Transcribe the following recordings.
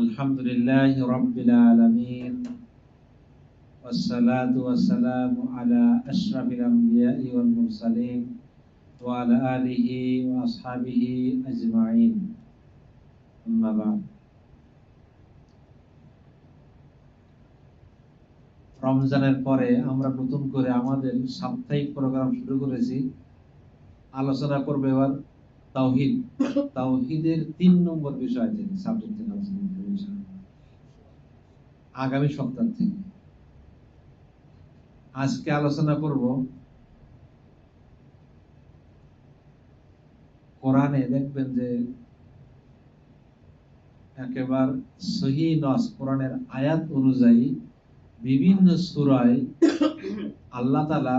আলহামদুলিল্লাহি রাব্বিল আলামিন ওয়াসসালাতু ওয়াসসালামু আলা আশরাফিল আমবিয়াই ওয়াল মুরসালিন ওয়া আলা আলিহি ওয়া আসহাবিহি আজমাইন। আম্মা বা'দ। রমজানের পরে আমরা নতুন করে আমাদের সাপ্তাহিক প্রোগ্রাম শুরু করেছি। আলোচনা করবে এবার তাওহীদ। তাওহীদের ৩ নম্বর বিষয় থেকে সাবজেক্ট থেকে আলোচনা করব ইনশাআল্লাহ আগামী সপ্তাহ থেকে। আজকে আলোচনা করব কোরআনে, দেখবেন যে একেবারে সহিহ নস কোরআনের আয়াত অনুযায়ী বিভিন্ন সূরায় আল্লাহ তাআলা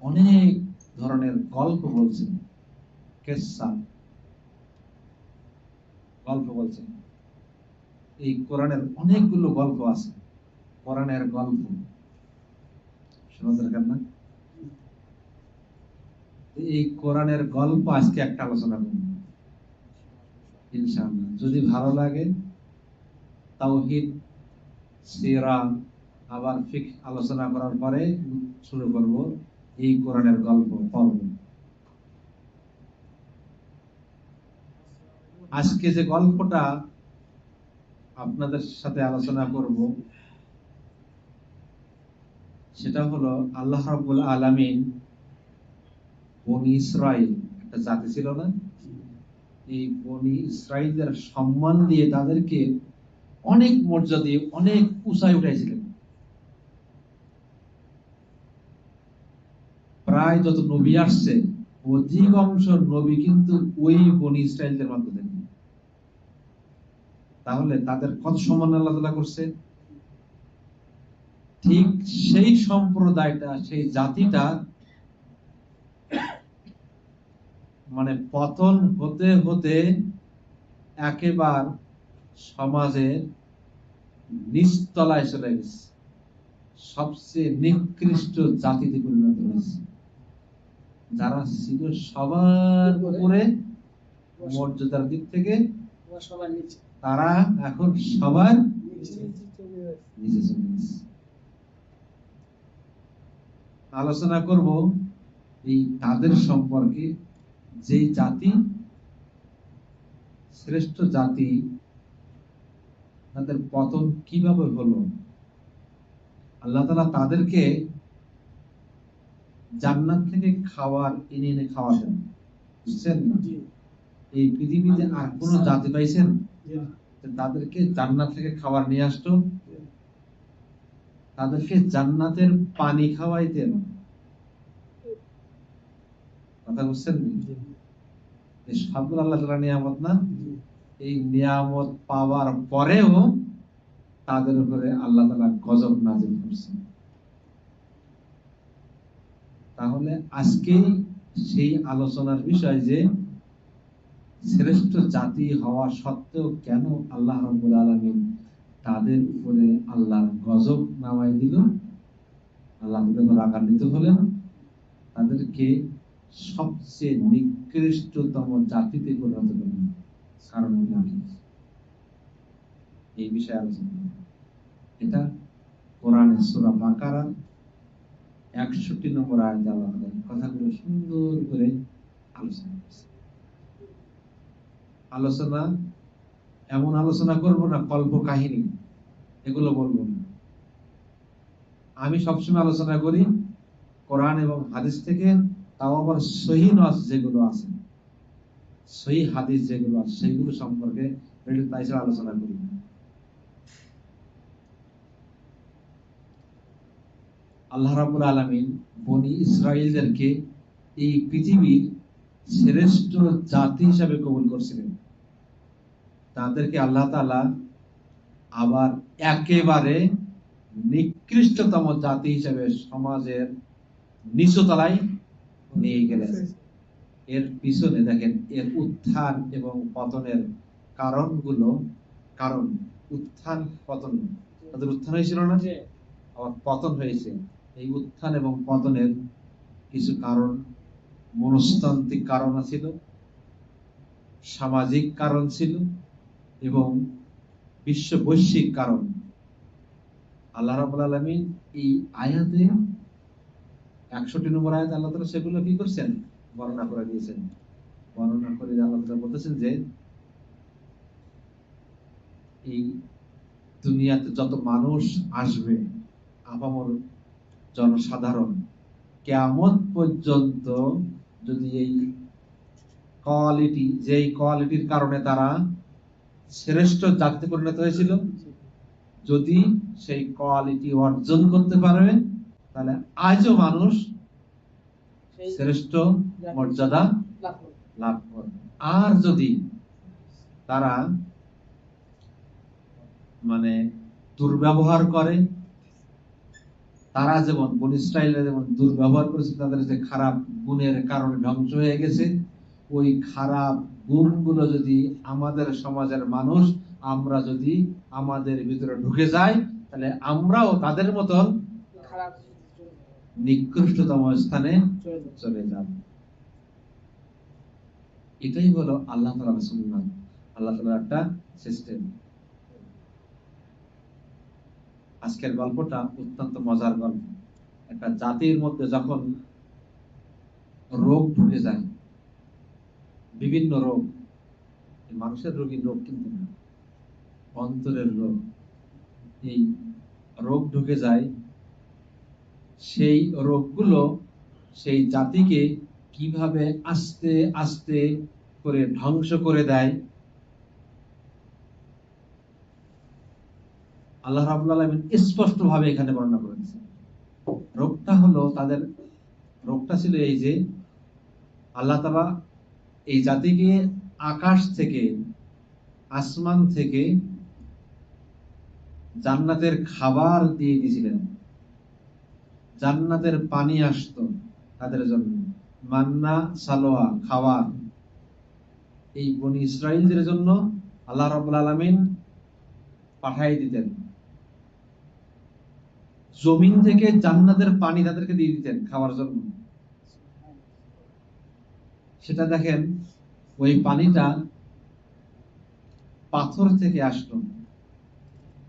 অনেক ধরনের গল্প বলছেন, কিসসা, গল্প বলছেন। এই কোরআনের অনেকগুলো গল্প আছে, কোরআনের গল্প শোনা দরকার না? এই কোরআনের গল্প আজকে একটা আলোচনা করব ইনশাআল্লাহ। যদি ভালো লাগে তাওহীদ, সিরা, আবার ফিকহ আলোচনা করার পরে শুরু করব এই কোরআনের গল্প পড়ব। আজকে যে গল্পটা আপনাদের সাথে আলোচনা করব সেটা হলো আল্লাহ রাব্বুল আলামিন বনি ইসরাইল, একটা জাতি ছিল না? এই বনি ইসরাইলদের সম্মান দিয়ে তাদেরকে অনেক মর্যাদা, অনেক উঁচায় উঠাইছিলেন। প্রায় যত নবী আসছে অধিকাংশ নবী কিন্তু ওই বনি ইসরাইলদের মধ্যে থেকে। তাহলে তাদের কত সম্মান আল্লাহ তাআলা করছে। ঠিক সেই সম্প্রদায়টা, সেই জাতিটা মানে পতন হতে হতে একেবারে সমাজের নিচতলায় চলে গেছে, সবচেয়ে নিকৃষ্ট জাতিতে পরিণত হয়েছে। যারা ছিল সবার উপরে মর্যাদার দিক থেকে, তারা এখন সবার নিচে চলে গেছে। আলোচনা করব এই তাদের সম্পর্কে, যে জাতি শ্রেষ্ঠ জাতি, তাদের পতন কিভাবে হলো। আল্লাহ তাআলা তাদেরকে জান্নাত থেকে খাবার এনে এনে খাওয়াতেন, বুঝছেন না? এই পৃথিবীতে আর কোন জাতি পাইছেন তাদেরকে জান্নাত থেকে খাবার নিয়ে আসতো, তাদেরকে জান্নাতের পানি খাওয়াইতেন। কথা বুঝছেন? এই সবগুলো আল্লাহ তাআলার নিয়ামত না? এই নিয়ামত পাওয়ার পরেও তাদের উপরে আল্লাহ তাআলা গজব নাযিল করছেন। তাহলে আজকে সেই আলোচনার বিষয় যে শ্রেষ্ঠ জাতি হওয়া সত্ত্বেও কেন আল্লাহ রাব্বুল আলামিন তাদের উপরে আল্লাহর গজব নামায় দিল, আল্লাহ রাগান্বিত হলেন, তাদেরকে সবচেয়ে নিকৃষ্টতম জাতিতে পরিণত করলেন। কারণ এই বিষয়ে আলোচনা, এটা কোরআনের সূরা বাকারা ৬১ নম্বর আয়াতে আল্লাহ কথাগুলো সুন্দর করে আলোচনা করছে। আলোচনা এমন আলোচনা করব না কল্প কাহিনী, এগুলো বলবো না। আমি সবসময় আলোচনা করি কোরআন এবং হাদিস থেকে, তাও আবার সহিহ নস যেগুলো আছে, সহিহ হাদিস যেগুলো আছে সেগুলো সম্পর্কে তাই আলোচনা করি। আল্লাহ রাব্বুল আলামিন বনি ইসরাইলদেরকে এই পৃথিবীর শ্রেষ্ঠ জাতি হিসেবে কবুল করছিলেন। তাদেরকে আল্লাহ তাআলা আবার একেবারে নিকৃষ্টতম জাতি হিসেবে সমাজের নিচতলায় নিয়ে গেলেন। এর পিছনে দেখেন এর উত্থান এবং পতনের কারণগুলো, কারণ উত্থান পতন, তাদের উত্থান হয়েছিল না, আবার পতন হয়েছে। এই উত্থান এবং পতনের কিছু কারণ মনস্তান্ত্রিক কারণ ছিল, সামাজিক কারণ ছিল এবং বিশ্ব বৈশ্বিক কারণ। আল্লাহ রাব্বুল আলামিন এই আয়াতে 61 নম্বর আয়াতে আল্লাহ তাআলা সেগুলো কি করছেন, বর্ণনা করে দিয়েছেন। বর্ণনা করে আল্লাহ তাআলা বলতেছেন যে এই দুনিয়াতে যত মানুষ আসবে, আপামর জনসাধারণ, কিয়ামত পর্যন্ত যদি এই যেই কোয়ালিটির কারণে তারা শ্রেষ্ঠ জাতিতে পরিণত হয়েছিল, যদি সেই কোয়ালিটি অর্জন করতে পারবে, তাহলে আজও মানুষ শ্রেষ্ঠ মর্যাদা লাভ করবে। আর যদি তারা মানে দুর্ব্যবহার করে, তারা যেমন বনী ইসরাঈলরা যেমন দুর্ব্যবহার করেছে, তাদের যে খারাপ গুণের কারণে ধ্বংস হয়ে গেছে, ওই খারাপ গুণগুলো যদি আমাদের সমাজের মানুষ, আমরা যদি আমাদের ভিতরে ঢুকে যাই, তাহলে আমরাও তাদের মতন নিকৃষ্টতম স্থানে চলে যাব। এটাই হলো আল্লাহ তাআলার সুন্নাত, আল্লাহ তাআলার একটা সিস্টেম। আজকের গল্পটা অত্যন্ত মজার গল্প। একটা জাতির মধ্যে যখন রোগ ঢুকে যায়, বিভিন্ন রোগ, মানুষের রোগী রোগ কিন্তু না, অন্তরের রোগ, এই রোগ ঢুকে যায়, সেই রোগগুলো সেই জাতিকে কিভাবে আস্তে আস্তে করে ধ্বংস করে দেয়, আল্লাহ রাব্বুল আলামিন স্পষ্ট ভাবে এখানে বর্ণনা করেছেন। রোগটা ছিল এই যে, আল্লাহ তাআলা এই জাতিকে আকাশ থেকে, আসমান থেকে জান্নাতের খাবার দিয়ে দিয়েছিলেন। জান্নাতের পানি আসতো তাদের জন্য, মান্না সালোয়া খাবার। এই বনী ইসরাঈলদের জন্য আল্লাহ রাব্বুল আলামিন পাঠাই দিতেন। জমিন থেকে জান্নাতের পানি তাদেরকে দিয়ে দিতেন খাওয়ার জন্য। সেটা দেখেন, ওই পানিটা পাথর থেকে আসতো,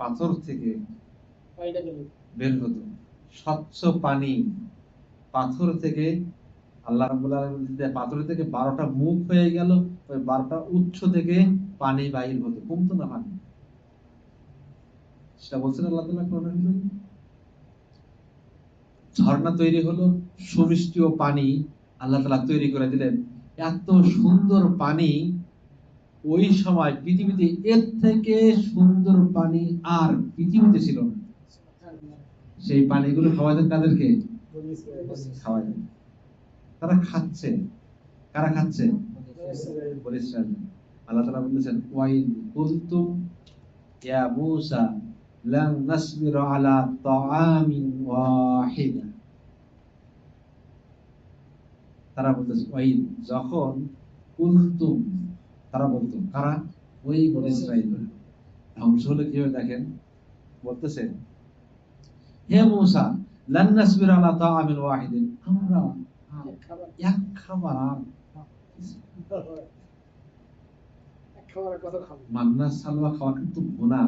পাথর থেকে বের হতো স্বচ্ছ পানি। পাথর থেকে আল্লাহ রাব্বুল আলামিন পাথর থেকে 12টা মুখ হয়ে গেল, ওই 12টা উৎস থেকে পানি বাইর হতো, কমতো না পানি। সেটা বলছেন আল্লাহ তাআলা কোরআনে। ঝর্ণা তৈরি হলো, সুমিষ্ট পানি আল্লাহ তাআলা তৈরি করে দিলেন। এত সুন্দর পানি ওই সময় পৃথিবীতে, এর থেকে সুন্দর পানি আর পৃথিবীতে ছিল না। সেই পানিগুলো খাওয়াতেন তাদেরকে, খাওয়াতেন। তারা খাচ্ছে, কারা খাচ্ছে? বনী ইসরাঈল। আল্লাহ তাআলা বলেছেন, ওয়াইন কুলতুম ইয়া মূসা লান নাসবিরা আলা তাআমিন ওয়াহিদা। তারা বলতেছে, ওয়াইন যখন, কুলতুম তারা বলতো, কারা? ওই বনী ইসরাঈল। ধ্বংস হলে কি হয় দেখেন, বলতেছে, হে মূসা লান নাসবিরা আলা তাআমিন ওয়াহিদিন, আমরা এক খাবার, মান্না সালোয়া খাওয়া কিন্তু গুনাহ,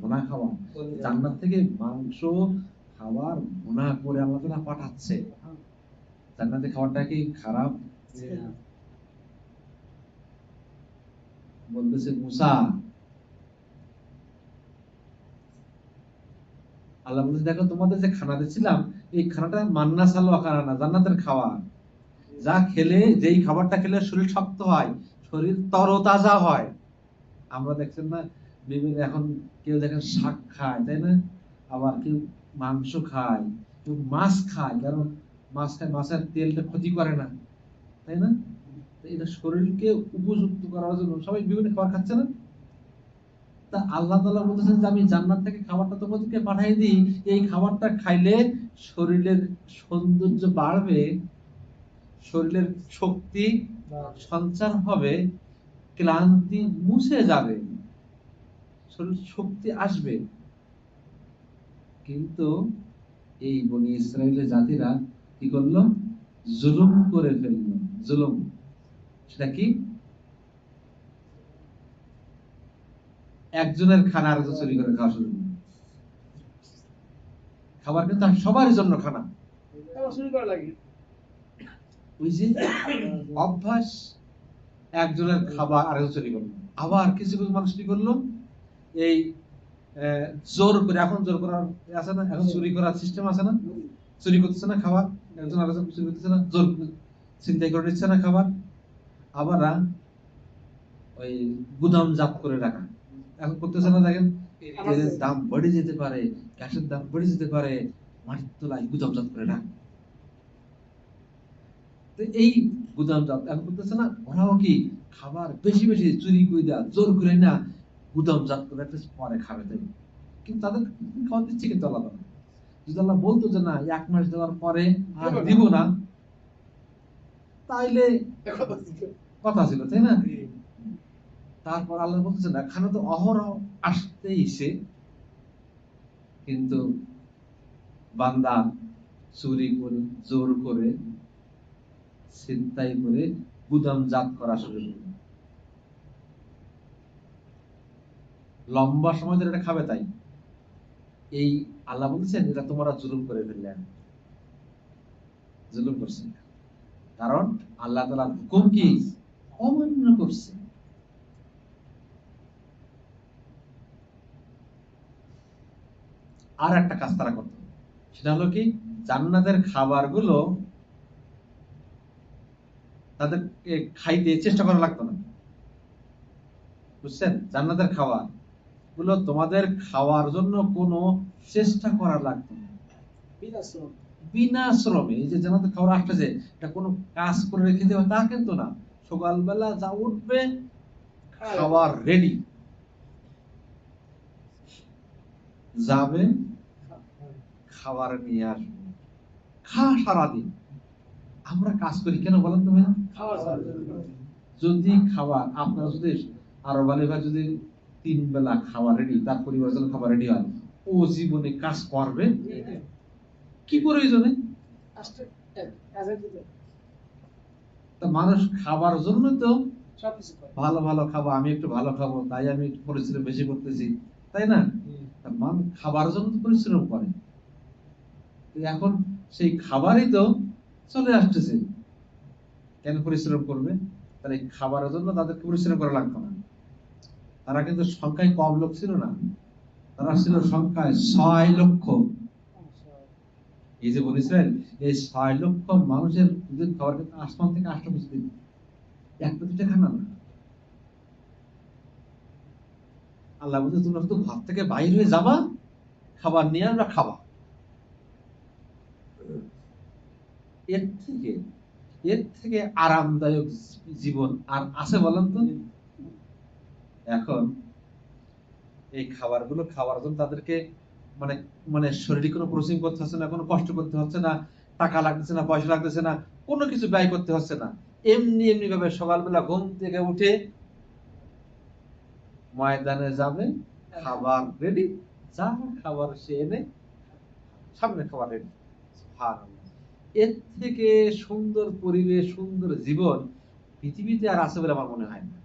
গুনাহ খাওয়া। জান্নাত থেকে মাংস খাবার গুনাহ করে আল্লাহ তাআলা পাঠাচ্ছে। জান্নাতে খাবারটা কি খারাপ? বলতেছে মূসা, আল্লাহ বলছে, দেখো তোমাদের যে খানা দিচ্ছিলাম, এই খানাটা মান্না সালোয়া খানা না, জান্নাতের খাওয়া। যা খেলে, যেই খাবারটা খেলে শরীর শক্ত হয়, শরীর তরতাজা হয়। আমরা দেখছেন না, বিভিন্ন এখন কেউ দেখেন শাক খায়, তাই না? আবার কেউ মাংস খায়, কেউ মাছ খায়, কারণ মাছ খায়, মাছের তেলটা ক্ষতি করে না, তাই না? এটা শরীরকে উপযুক্ত করার জন্য সবাই বিভিন্ন খাবার খাচ্ছে না। তা আল্লাহ তাআলা বলতেছেন যে আমি জান্নাত থেকে খাবারটা তোমাদেরকে পাঠিয়ে দিই, এই খাবারটা খাইলে শরীরের সৌন্দর্য বাড়বে, শরীরের শক্তি সঞ্চার হবে, ক্লান্তি মুছে যাবে, শরীর শক্তি আসবে। কিন্তু এই বনী ইসরাঈলের জাতিরা কি করলো? জুলুম করে ফেললো। জুলুম সেটা কি? একজনের খানা আরেকজন চুরি করে খাওয়া শুরু করলো। খাবার কিন্তু সবার জন্য খানা, ওই যে অভ্যাস, একজনের খাবার আরেকজন চুরি করলো। আবার কিছু কিছু মানুষ কি করলো, এই জোর করে, এখন জোর করার আছে না, এখন চুরি করার সিস্টেম আছে না, চুরি করতেছে না খাবার, একজন আরেকজন চুরি করতেছে না, জোর চিন্তাই করে নিচ্ছে না খাবার। আবার ওই গুদামজাত করে রাখা এখন করতেছে না, দেখেন তেলের দাম বেড়ে যেতে পারে, গ্যাসের দাম বেড়ে যেতে পারে, মাটির তলায় গুদামজাত করে রাখ। এই গুদামজাত এখন করতেছে না, ওরাও কি খাবার বেশি বেশি চুরি করে দেওয়া, জোর করে না গুদামজাত করে একটা পরে খাবে তাই। কিন্তু তাদের খাওয়া দিচ্ছে কিন্তু আলাদা না। যদি আল্লাহ বলতো যে না 1 মাস দেওয়ার পরে আর দিব না, তাইলে কথা ছিল, তাই না? তারপর আল্লাহ বলতেছে না, খানা তো অহরহ আসতেইছে, কিন্তু বান্দা চুরি করে, জোর করে, ছিনতাই করে গুদামজাত করা শুরু করবে। লম্বা সময় ধরে এটা খাবে। তাই এই আল্লাহ বলছেন এটা তোমরা জুলুম করে ফেললে, জুলুম করছে, কারণ আল্লাহ তাআলার হুকুম কি অমান্য করছে। আর একটা কাজ তারা করত, সেটা হলো কি, জান্নাতের খাবারগুলো তাদেরকে খাইতে চেষ্টা করা লাগতো না, বুঝছেন? জান্নাতের খাবার গুলো তোমাদের খাওয়ার জন্য কোনো চেষ্টা করা লাগতো না, বিনা শ্রমে। এই যে জান্নাতের খাবার আসতেছে, এটা কোনো কাজ করে রেখে দেওয়া তা কিন্তু না। সকালবেলা যা উঠবে খাবার রেডি, যাবে খাবার নিয়ে আসবে, খা সারাদিন। আমরা কাজ করি কেন বলেন তো ভাইয়া? যদি খাবার আপনারা যদি আরব আলী ভাই যদি 3 বেলা খাবার রেডি, তার পরিবারের জন্য খাবার রেডি হয়, ও জীবনে কাজ করবে কি প্রয়োজনে? মানুষ খাবার জন্য তো ভালো ভালো খাবো, আমি একটু ভালো খাবো, তাই আমি একটু পরিশ্রম বেশি করতেছি, তাই না? মানুষ খাবার জন্য তো পরিশ্রম করে। এখন সেই খাবারই তো চলে আসতেছে, কেন পরিশ্রম করবে? তাহলে খাবারের জন্য তাদেরকে পরিশ্রম করা লাগতো না। তারা কিন্তু সংখ্যায় কম লোক ছিল না, তারা ছিল সংখ্যায় 6 লক্ষ। এই যে বলে ইসরায়েল, এই 6 লক্ষ মানুষের খাবার কিন্তু আসমান থেকে আসতে বুঝতে একটা দুটা খানা না। আল্লাহ বলছে তোমরা শুধু ঘর থেকে বাইর হয়ে যাবা, খাবার নিয়ে আমরা খাবা। এর থেকে আরামদায়ক জীবন আর আছে বলেন তো? এখন এই খাবারগুলো খাওয়ার জন্য তাদেরকে মানে মানে শরীরে কোনো পরিশ্রম করতে হচ্ছে না, কোনো কষ্ট করতে হচ্ছে না, টাকা লাগতেছে না, পয়সা লাগতেছে না, কোনো কিছু ব্যয় করতে হচ্ছে না। এমনি এমনি ভাবে সকালবেলা ঘুম থেকে উঠে ময়দানে যাবে, খাবার রেডি, যা খাবার সে এনে সামনে খাবার রেডি। এর থেকে সুন্দর পরিবেশ, সুন্দর জীবন পৃথিবীতে আর আছে বলে আমার মনে হয় না।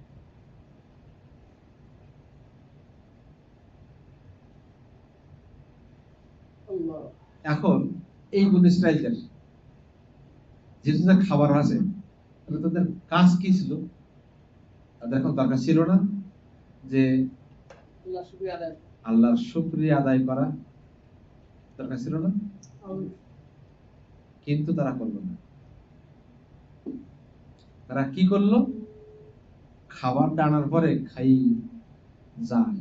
এখন এই বনি ইসরাইলদের যেহেতু খাবার আছে, তাদের কাজ কি ছিল? তাদের এখন দরকার ছিল না যে আল্লাহর শুকরিয়া আদায় করা, দরকার ছিল না, কিন্তু তারা করলো না। তারা কি করলো? খাবারটা আনার পরে খাই যায়,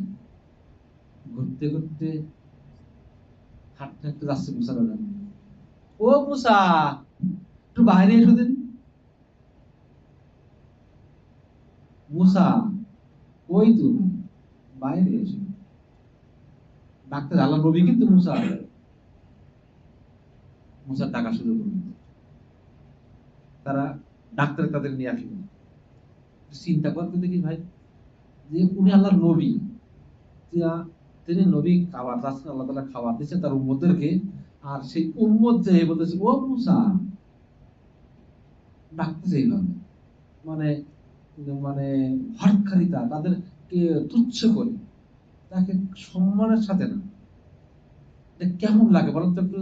ঘুরতে ঘুরতে হাঁটতে হাঁটতে যাচ্ছে মুসা দাদা, ও মুসা একটু বাইরে এসো দিন। মুসা ওই তুমি বাইরে এসো। ডাক্তার আল্লাহ নবী কিন্তু মুসা, মুসার ডাকা শুরু করলো। তারা ডাক্তার তাদের নিয়ে আসলো। চিন্তা করতে দেখি ভাই, যে উনি আল্লাহর নবী, তিনি নবী খাবার যাচ্ছেন, আল্লাহ তাআলা খাবার দিচ্ছে তার উম্মতদেরকে, আর সেই উম্মত যে বলতেছে ও মুসা, ডাকতেছে এইভাবে, মানে মানে হটকারিতা, তাদেরকে তুচ্ছ করে। তাকে সম্মানের সাথে না। কেমন লাগে বলেন তো একটু?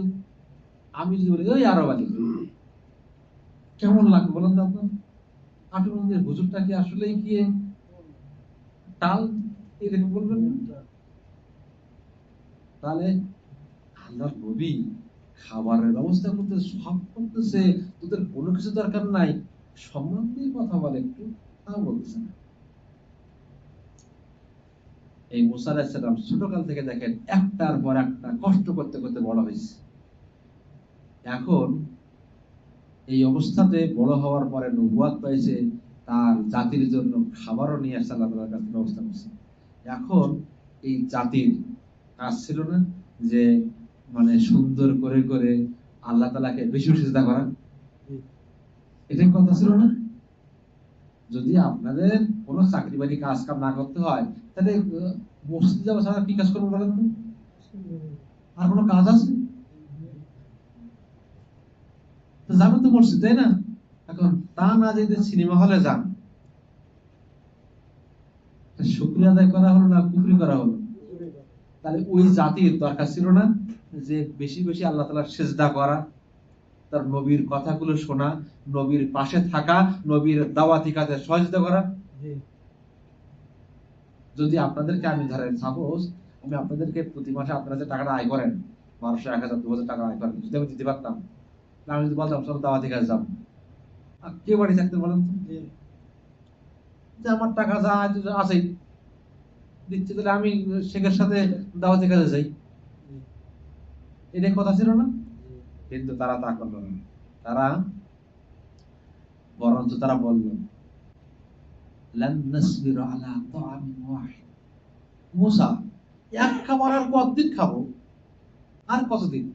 আমি যদি বলি ওই আরব আলী, কেমন লাগবে বলেন তো আপনার? আপনি বলবেন হুজুরটা কি আসলেই কি টাল, এরকম বলবেন না? তাহলে আল্লাহর নবী খাবারের ব্যবস্থা করতে, সব করতেছে, তোদের কোনো কিছু দরকার নাই, সম্মান দিয়ে কথা বলে একটু, তা বলতেছে না। এই মুসা আলাইহিস সালাম ছোটকাল থেকে দেখেন একটার পর একটা কষ্ট করতে করতে বড় হয়েছে। এখন এই অবস্থাতে বড় হওয়ার পরে নবুয়াত পাইছে, তার জাতির জন্য খাবারও নিয়ে আসছে, আল্লাহ তাআলার কাছে ব্যবস্থা করছে। এখন এই জাতির কাজ ছিল না যে মানে সুন্দর করে করে আল্লাহ তাআলাকে বেশি সিজদা করা, এটাই কথা ছিল না? যদি আপনাদের কোনো চাকরি বাকরি কাজ কাম না করতে হয়, তাহলে মসজিদে যাওয়া ছাড়া কি কাজ করবো বলেন তো? আর কোনো কাজ আছে? যাবেন তো মসজিদ, তাই না? এখন তা না যেতে সিনেমা হলে যান, শুকরিয়া আদায় করা হলো না কুফরি করা হলো? তাহলে ওই জাতির দরকার ছিল না যে বেশি বেশি আল্লাহ তাআলার সিজদা করা, তার নবীর কথাগুলো শোনা, নবীর পাশে থাকা, নবীর দাওয়াতি কাজে সহযোগিতা করা? যদি আপনাদেরকে আমি ধরেন সাপোজ আমি আপনাদেরকে প্রতি মাসে আপনারা যে টাকাটা আয় করেন 1200, 1000, 2000 টাকা আয় করেন, যদি আমি দিতে পারতাম, আমি যদি বলতাম চলো দাওয়াতি কাজে যাবো, আর কে বাড়ি থাকতে বলেন তো? যে আমার টাকা যা আছেই দিচ্ছে, তাহলে আমি শেখের সাথে দাওয়াতি কাজে যাই, এটাই কথা ছিল না? কিন্তু তারা তা করলো না। তারা বরঞ্চ তারা বলল লান নাসবিরু আলা তাআমিন ওয়াহিদ, মুসা এক খাবার আর কতদিন খাবো, আর কতদিন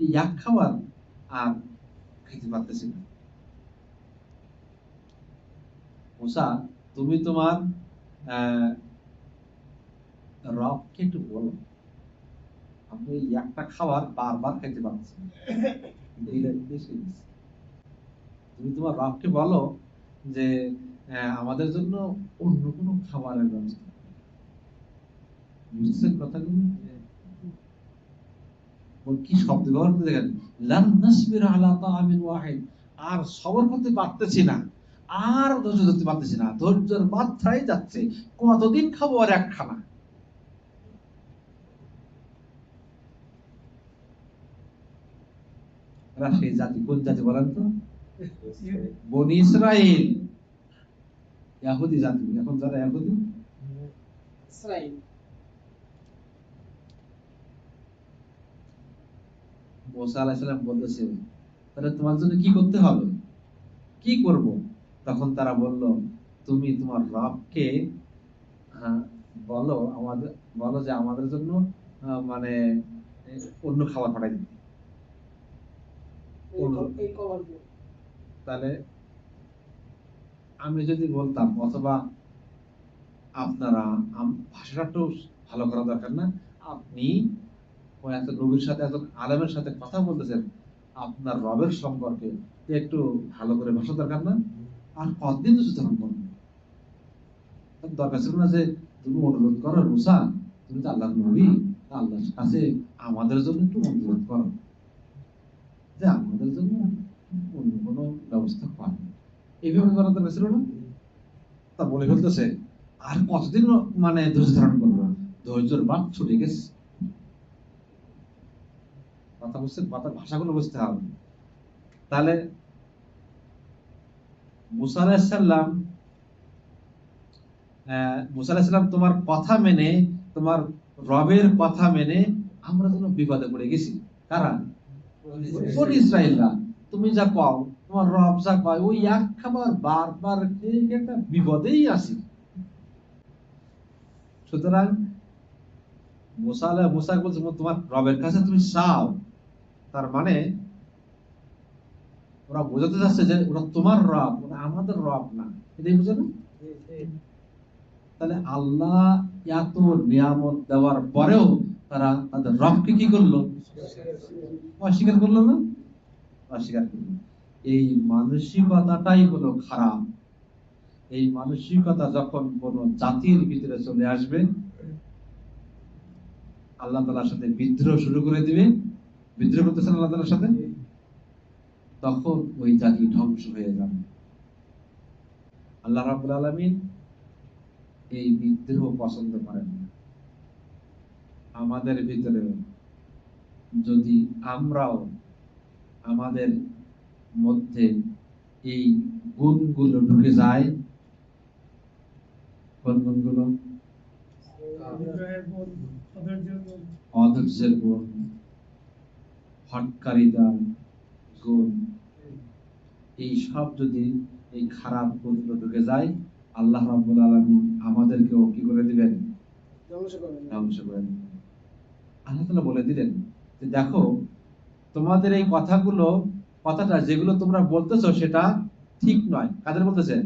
এই এক খাবার আর খেতে পারতেছি না। মুসা, তুমি তোমার রবকে একটু বলো, আপনি একটা খাবার বারবার খেতে পারছেন, তুমি তোমার রবকে বলো যে আমাদের জন্য অন্য কোনো খাবারের ব্যবস্থা। বুঝছেন কথাগুলো? কি শব্দ ব্যবহার করতে দেখেন, লান নাসবির আলা তাআমিন ওয়াহিদ, আর সবর করতে পারতেছি না, আর ধৈর্য ধরতে পারতেছি না, ধৈর্যের মাত্রাই যাচ্ছে, কতদিন খাবো আর একখানা? এরা সেই জাতি, কোন জাতি বলেন তো? বনি ইসরাইল, ইহুদি জাতি। এখন যারা ইহুদি, ইসরাইল, মুসা আলাইহিস সালাম বলতেছে তাহলে তোমার জন্য কি করতে হবে, কি করব? তখন তারা বলল তুমি তোমার রবকে বলো, আমাদের বলো যে আমাদের জন্য মানে অন্য খাবার পাঠাই দিন। তাহলে আমি যদি বলতাম, অথবা আপনারা ভাষাটা একটু ভালো করা দরকার না? আপনি এত নবীর সাথে, এত আলেমের সাথে কথা বলতেছেন আপনার রবের সম্পর্কে, একটু ভালো করে ভাষা দরকার না? আর কতদিন ধারণ করবেন? দরকার ছিল না যে তুমি অনুরোধ করো মুসা, তুমি তো আল্লাহর নবী, আল্লাহর কাছে আমাদের জন্য একটু অনুরোধ করো যে আমাদের জন্য অন্য কোনো ব্যবস্থা করো, এইভাবে করার দরকার ছিল না? তা বলে ফেলতেছে আর কতদিন মানে ধৈর্য ধারণ করবো, ধৈর্যের বাদ ছুটে গেছে। কথা বুঝছেন? ভাষাগুলো বুঝতে হবে। তাহলে মুসা আলাইহিস সালাম, মুসা আলাইহিস সালাম তোমার কথা মেনে, তোমার রবের কথা মেনে আমরা যেন বিপদে পড়ে গেছি। কারা? বনি ইসরাইলরা। তুমি যা কও, তোমার রব যা কয়, ওই এক খাবার বারবার খেয়ে একটা বিপদেই আছি। সুতরাং মুসা বলছে তোমার রবের কাছে তুমি চাও, তার মানে ওরা বোঝাতে যাচ্ছে যে ওরা তোমার রব, ওরা আমাদের রব না, এটাই বুঝে না? তাহলে আল্লাহ এত নিয়ামত দেওয়ার পরেও তারা তাদের রবকে কি করলো? অস্বীকার করলো না? অস্বীকার করলো। এই মানসিকতাটাই হলো খারাপ। এই মানসিকতা যখন কোন জাতির ভিতরে চলে আসবে, আল্লাহ তাআলার সাথে বিদ্রোহ শুরু করে দিবে, বিদ্রোহ করতেছেন আল্লাহ তাআলার সাথে, তখন ওই জাতি ধ্বংস হয়ে যাবে। আল্লাহ রাব্বুল আলামিন এই বিদ্রোহ পছন্দ করেন না। আমাদের ভিতরে যদি আমরাও আমাদের মধ্যে এই গুণগুলো ঢুকে যায়, কোন গুণগুলো? অধৈর্যের গুণ, হটকারিতা গুণ, এই সব যদি এই খারাপ গুণগুলো ঢুকে যায়, আল্লাহ রাব্বুল আলামিন আমাদেরকেও কি করে দিবেন? ধ্বংস করে দিবেন। আল্লাহ তাআলা বলে দিলেন যে দেখো, তোমাদের এই কথাটা যেগুলো তোমরা বলতেছো সেটা ঠিক নয়। কাদের বলতেছে?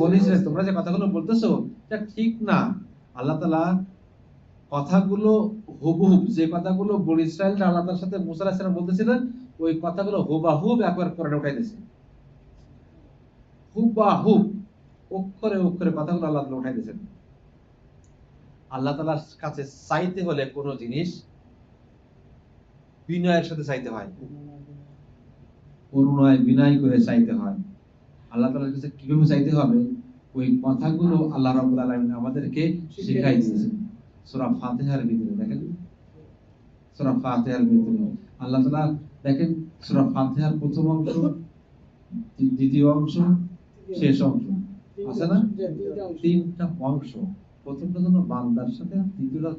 বনী ইসরাইল। তোমরা যে কথাগুলো বলতেছো এটা ঠিক না। আল্লাহ তাআলা কথাগুলো হুবহু, যে কথাগুলো বনী ইসরাইলরা আল্লাহ তাআলার সাথে মুসা আলাইহিস সালাম বলতেছিলেন, ওই কথাগুলো হুবহু একবার কোরআনে উঠাই দিয়েছে। হুবহু অক্ষরে অক্ষরে কথাগুলো আল্লাহ তাআলা উঠাই দিয়েছেন। আল্লাহ তাআলার কাছে চাইতে হলে কোনো জিনিস বিনয়ের সাথে চাইতে হয়, করুণায় বিনয় করে চাইতে হয়। আল্লাহ তাআলার কাছে কিভাবে চাইতে হবে, ওই কথাগুলো আল্লাহ রাব্বুল আলামিন আমাদেরকে শিখাই দিয়েছেন। সূরা ফাতিহার ভিতরে দেখেন, সূরা ফাতিহার ভিতরে আল্লাহ তাআলা দেখেন, সূরা ফাতিহার প্রথম অংশ, দ্বিতীয় অংশ, শেষ অংশ আছে না? তিনটা অংশ। প্রথমটা হলো বান্দার সাথে, দ্বিতীয়টা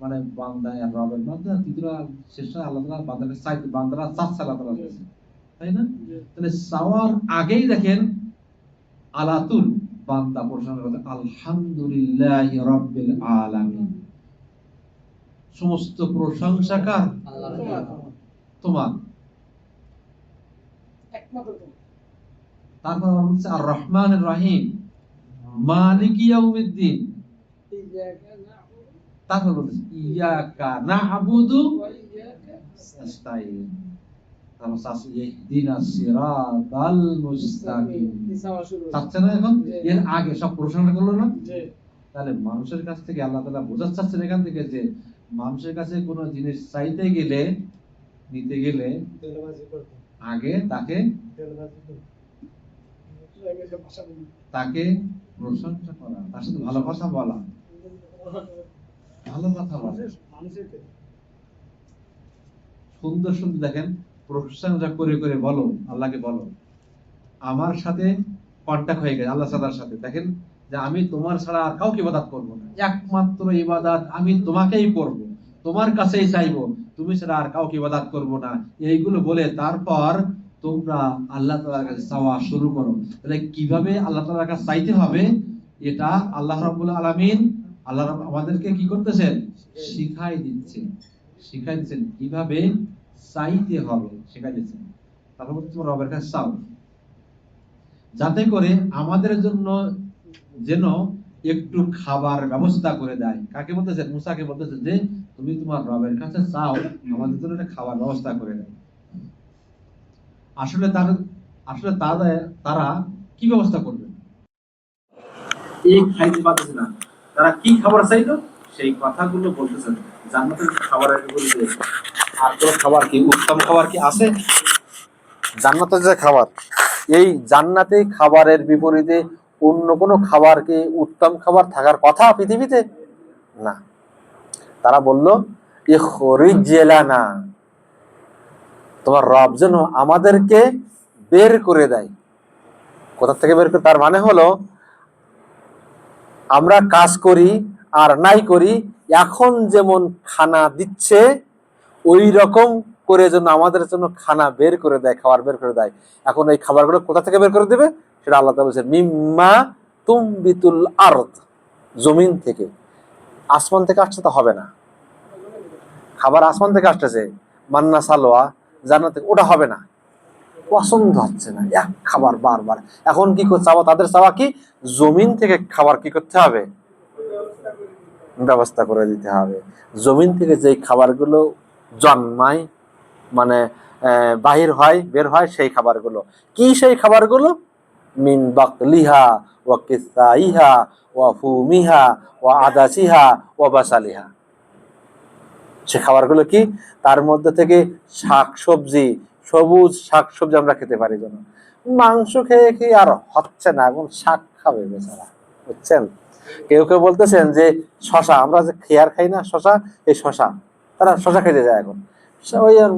মানে বান্দা আর রবের মধ্যে, আর তৃতীয়টা শেষটা আল্লাহ তাআলা বান্দাকে চাইতে, বান্দারা চাচ্ছে আল্লাহ তাআলার কাছে, তাই না? তাহলে চাওয়ার আগেই দেখেন আলাতুল বান্দা প্রশংসা করে আলহামদুলিল্লাহি রাব্বিল আলামিন, সমস্ত প্রশংসা কার? তোমার। তারপর বলছে আর রহমানির রহিম, মালিক ইয়াউমিদ্দিন। তারপর বলছে ইয়াকা না'বুদু ওয়া ইয়াকা নাস্তাইন। তারপর আছে ইহদিনাস সিরাতাল মুস্তাকিম। তাচ্ছে না এখন? এর আগে সব প্রশংসা করলো না? তাহলে মানুষের কাছ থেকে আল্লাহ তাআলা বোঝাতে চাচ্ছেন এখান থেকে যে মানুষের কাছে কোনো জিনিস চাইতে গেলে, নিতে গেলে আগে তাকে প্রশংসা করা, তার সাথে ভালো কথা বলা, ভালো কথা বলা, সুন্দর সুন্দর দেখেন প্রশংসা করে করে বলো, আল্লাহকে বলো আমার সাথে কন্টাক্ট হয়ে গেছে আল্লাহ তাআলার সাথে। দেখেন যে আমি তোমার ছাড়া আর কাউকে ইবাদত করব না, একমাত্র ইবাদত আমি তোমাকেই করব, তোমার কাছেই চাইবো, তুমি ছাড়া আর কাউকে ইবাদত করব না। এইগুলো বলে তারপর তোমরা আল্লাহ তাআলার কাছে চাওয়া শুরু করো। তাহলে কিভাবে আল্লাহ তাআলার কাছে চাইতে হবে, এটা আল্লাহ রাব্বুল আলামিন আল্লাহ আমাদেরকে কি করতেছেন? শিখাই দিচ্ছেন কিভাবে চাইতে হবে, শিখাই দিচ্ছেন। তারপর তোমরা রবের কাছে চাও, যাতে করে আমাদের জন্য যেন একটু খাবার ব্যবস্থা করে দেয়। কাকে বলতেছেন? মুসাকে বলতেছেন যে তুমি তোমার রবের কাছে চাও আমাদের জন্য একটা খাবার ব্যবস্থা করে দেয়। আসলে তারা কি ব্যবস্থা করবে? এই খাইতে পারতেছে না, তারা কি খাবার চাইলো সেই কথাগুলো বলতেছেন। জান্নাতের খাবারের বিপরীতে আর কোন খাবার কি, উত্তম খাবার কি আছে? জান্নাতের যে খাবার, এই জান্নাতে খাবারের বিপরীতে অন্য কোনো খাবার কি উত্তম খাবার থাকার কথা পৃথিবীতে? না। তারা বলল ইখরিজ লানা, তোমার রব যেন আমাদেরকে বের করে দেয়। কোথা থেকে বের করে? তার মানে হলো আমরা কাজ করি আর নাই করি, এখন যেমন খানা দিচ্ছে ওই রকম করে যেন আমাদের জন্য খানা বের করে দেয়, খাবার বের করে দেয়। এখন এই খাবারগুলো কোথা থেকে বের করে দেবে সেটা আল্লাহ তাআলা বলেছেন, মিম্মা তুমবিতুল আরদ, জমিন থেকে। আসমান থেকে আসছে তা হবে না, খাবার আসমান থেকে আসতেছে, মান্না সালোয়া জান্নাত থেকে, ওটা হবে না, পছন্দ হচ্ছে না এক খাবার বারবার। এখন কি চাওয়া, তাদের চাওয়া কি জমিন থেকে খাবার কি করতে হবে? ব্যবস্থা করে দিতে হবে। জমিন থেকে যে খাবারগুলো জন্মায়, মানে বাহির হয়, বের হয়, সেই খাবারগুলো কি? সেই খাবারগুলো মিন বাকলিহা ওয়া কিসাইহা ওয়া ফুমিহা ওয়া আদাসিহা ওয়া বাসালিহা। সে খাবারগুলো কি? তার মধ্যে থেকে শাকসবজি, সবুজ শাকসবজি আমরা খেতে পারি যেন। মাংস খেয়ে কি আর হচ্ছে না, এখন শাক খাবে বেচারা, বুঝছেন? কেউ কেউ বলতেছেন যে শশা, আমরা যে খেয়ার খাই না শশা, এই শশা, তারা শশা খেতে যায় এখন। ওই আর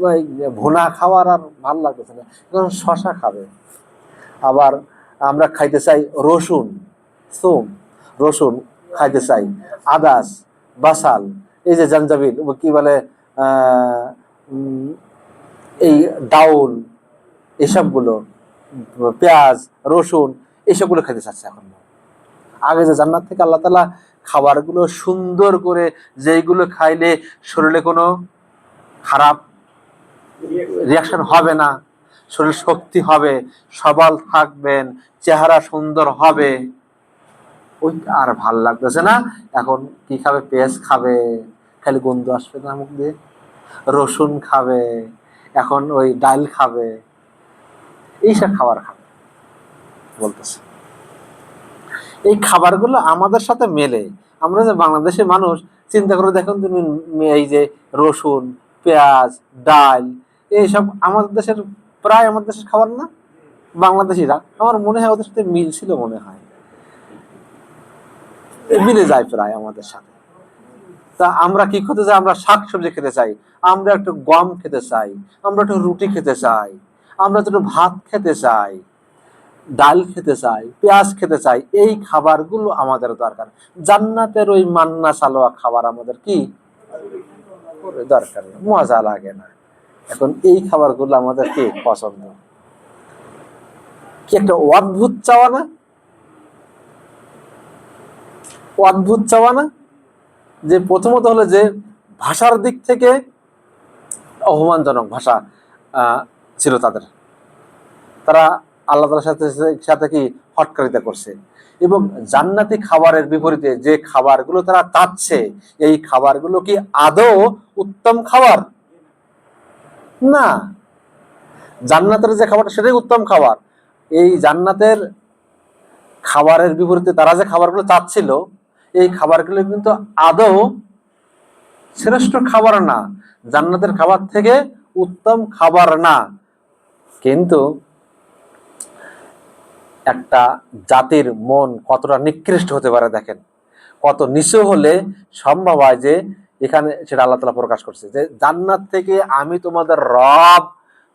ওই ভুনা খাওয়ার আর ভাল লাগতেছে না, এখন শশা খাবে। আবার আমরা খাইতে চাই রসুন, সোম, রসুন খাইতে চাই, আদাস, বাসাল, এই যে জাঞ্জাবিল, কি বলে এই ডাউল, এসবগুলো, পেঁয়াজ, রসুন, এসবগুলো খেতে চাচ্ছে এখন। আগে যে জান্নাত থেকে আল্লাহ তাআলা খাবারগুলো সুন্দর করে, যেইগুলো খাইলে শরীরে কোনো খারাপ রিয়াকশন হবে না, শরীর শক্তি হবে, সবল থাকবেন, চেহারা সুন্দর হবে, ওই আর ভাল লাগতেছে না। এখন কি খাবে? পেঁয়াজ খাবে, খালি গন্ধ আসবে না মুখ দিয়ে। রসুন খাবে, এখন ওই ডাল খাবে, এইসব খাবার খাবে বলতেছে। এই খাবারগুলো আমাদের সাথে মেলে। আমরা যে বাংলাদেশের মানুষ, চিন্তা করে দেখুন তুমি, এই যে রসুন, পেঁয়াজ, ডাল, এইসব আমাদের দেশের প্রায় আমাদের দেশের খাবার না? বাংলাদেশিরা, আমার মনে হয় ওদের সাথে মিল ছিল, মনে হয় মিলে যায় প্রায় আমাদের সাথে। তা আমরা কি খেতে চাই? আমরা শাকসবজি খেতে চাই, আমরা একটু গম খেতে চাই, আমরা একটু রুটি খেতে চাই, আমরা একটু ভাত খেতে চাই, ডাল খেতে চাই, পেঁয়াজ খেতে চাই। এই খাবারগুলো আমাদের দরকার। জান্নাতের ওই মান্না সালোয়া খাবার আমাদের কি দরকার, মজা লাগে না। এখন এই খাবারগুলো আমাদের কি পছন্দ? কি একটা অদ্ভুত চাওয়া না? অদ্ভুত চাওয়া না? যে প্রথমত হলো যে ভাষার দিক থেকে অপমানজনক ভাষা ছিল তাদের, তারা আল্লাহ তাআলার সাথে কি হটকারিতা করছে। এবং জান্নাতি খাবারের বিপরীতে যে খাবারগুলো তারা চাচ্ছে, এই খাবারগুলো কি আদৌ উত্তম খাবার না। জান্নাতের যে খাবারটা, সেটাই উত্তম খাবার। এই জান্নাতের খাবারের বিপরীতে তারা যে খাবারগুলো চাচ্ছিল, এই খাবারগুলো কিন্তু আদৌ শ্রেষ্ঠ খাবার না, জান্নাতের খাবার থেকে উত্তম খাবার না। কিন্তু একটা জাতির মন কতটা নিকৃষ্ট হতে পারে দেখেন, কত নিচু হলে সম্ভব হয় যে এখানে সেটা আল্লাহ তাআলা প্রকাশ করছে যে জান্নাত থেকে আমি তোমাদের রব,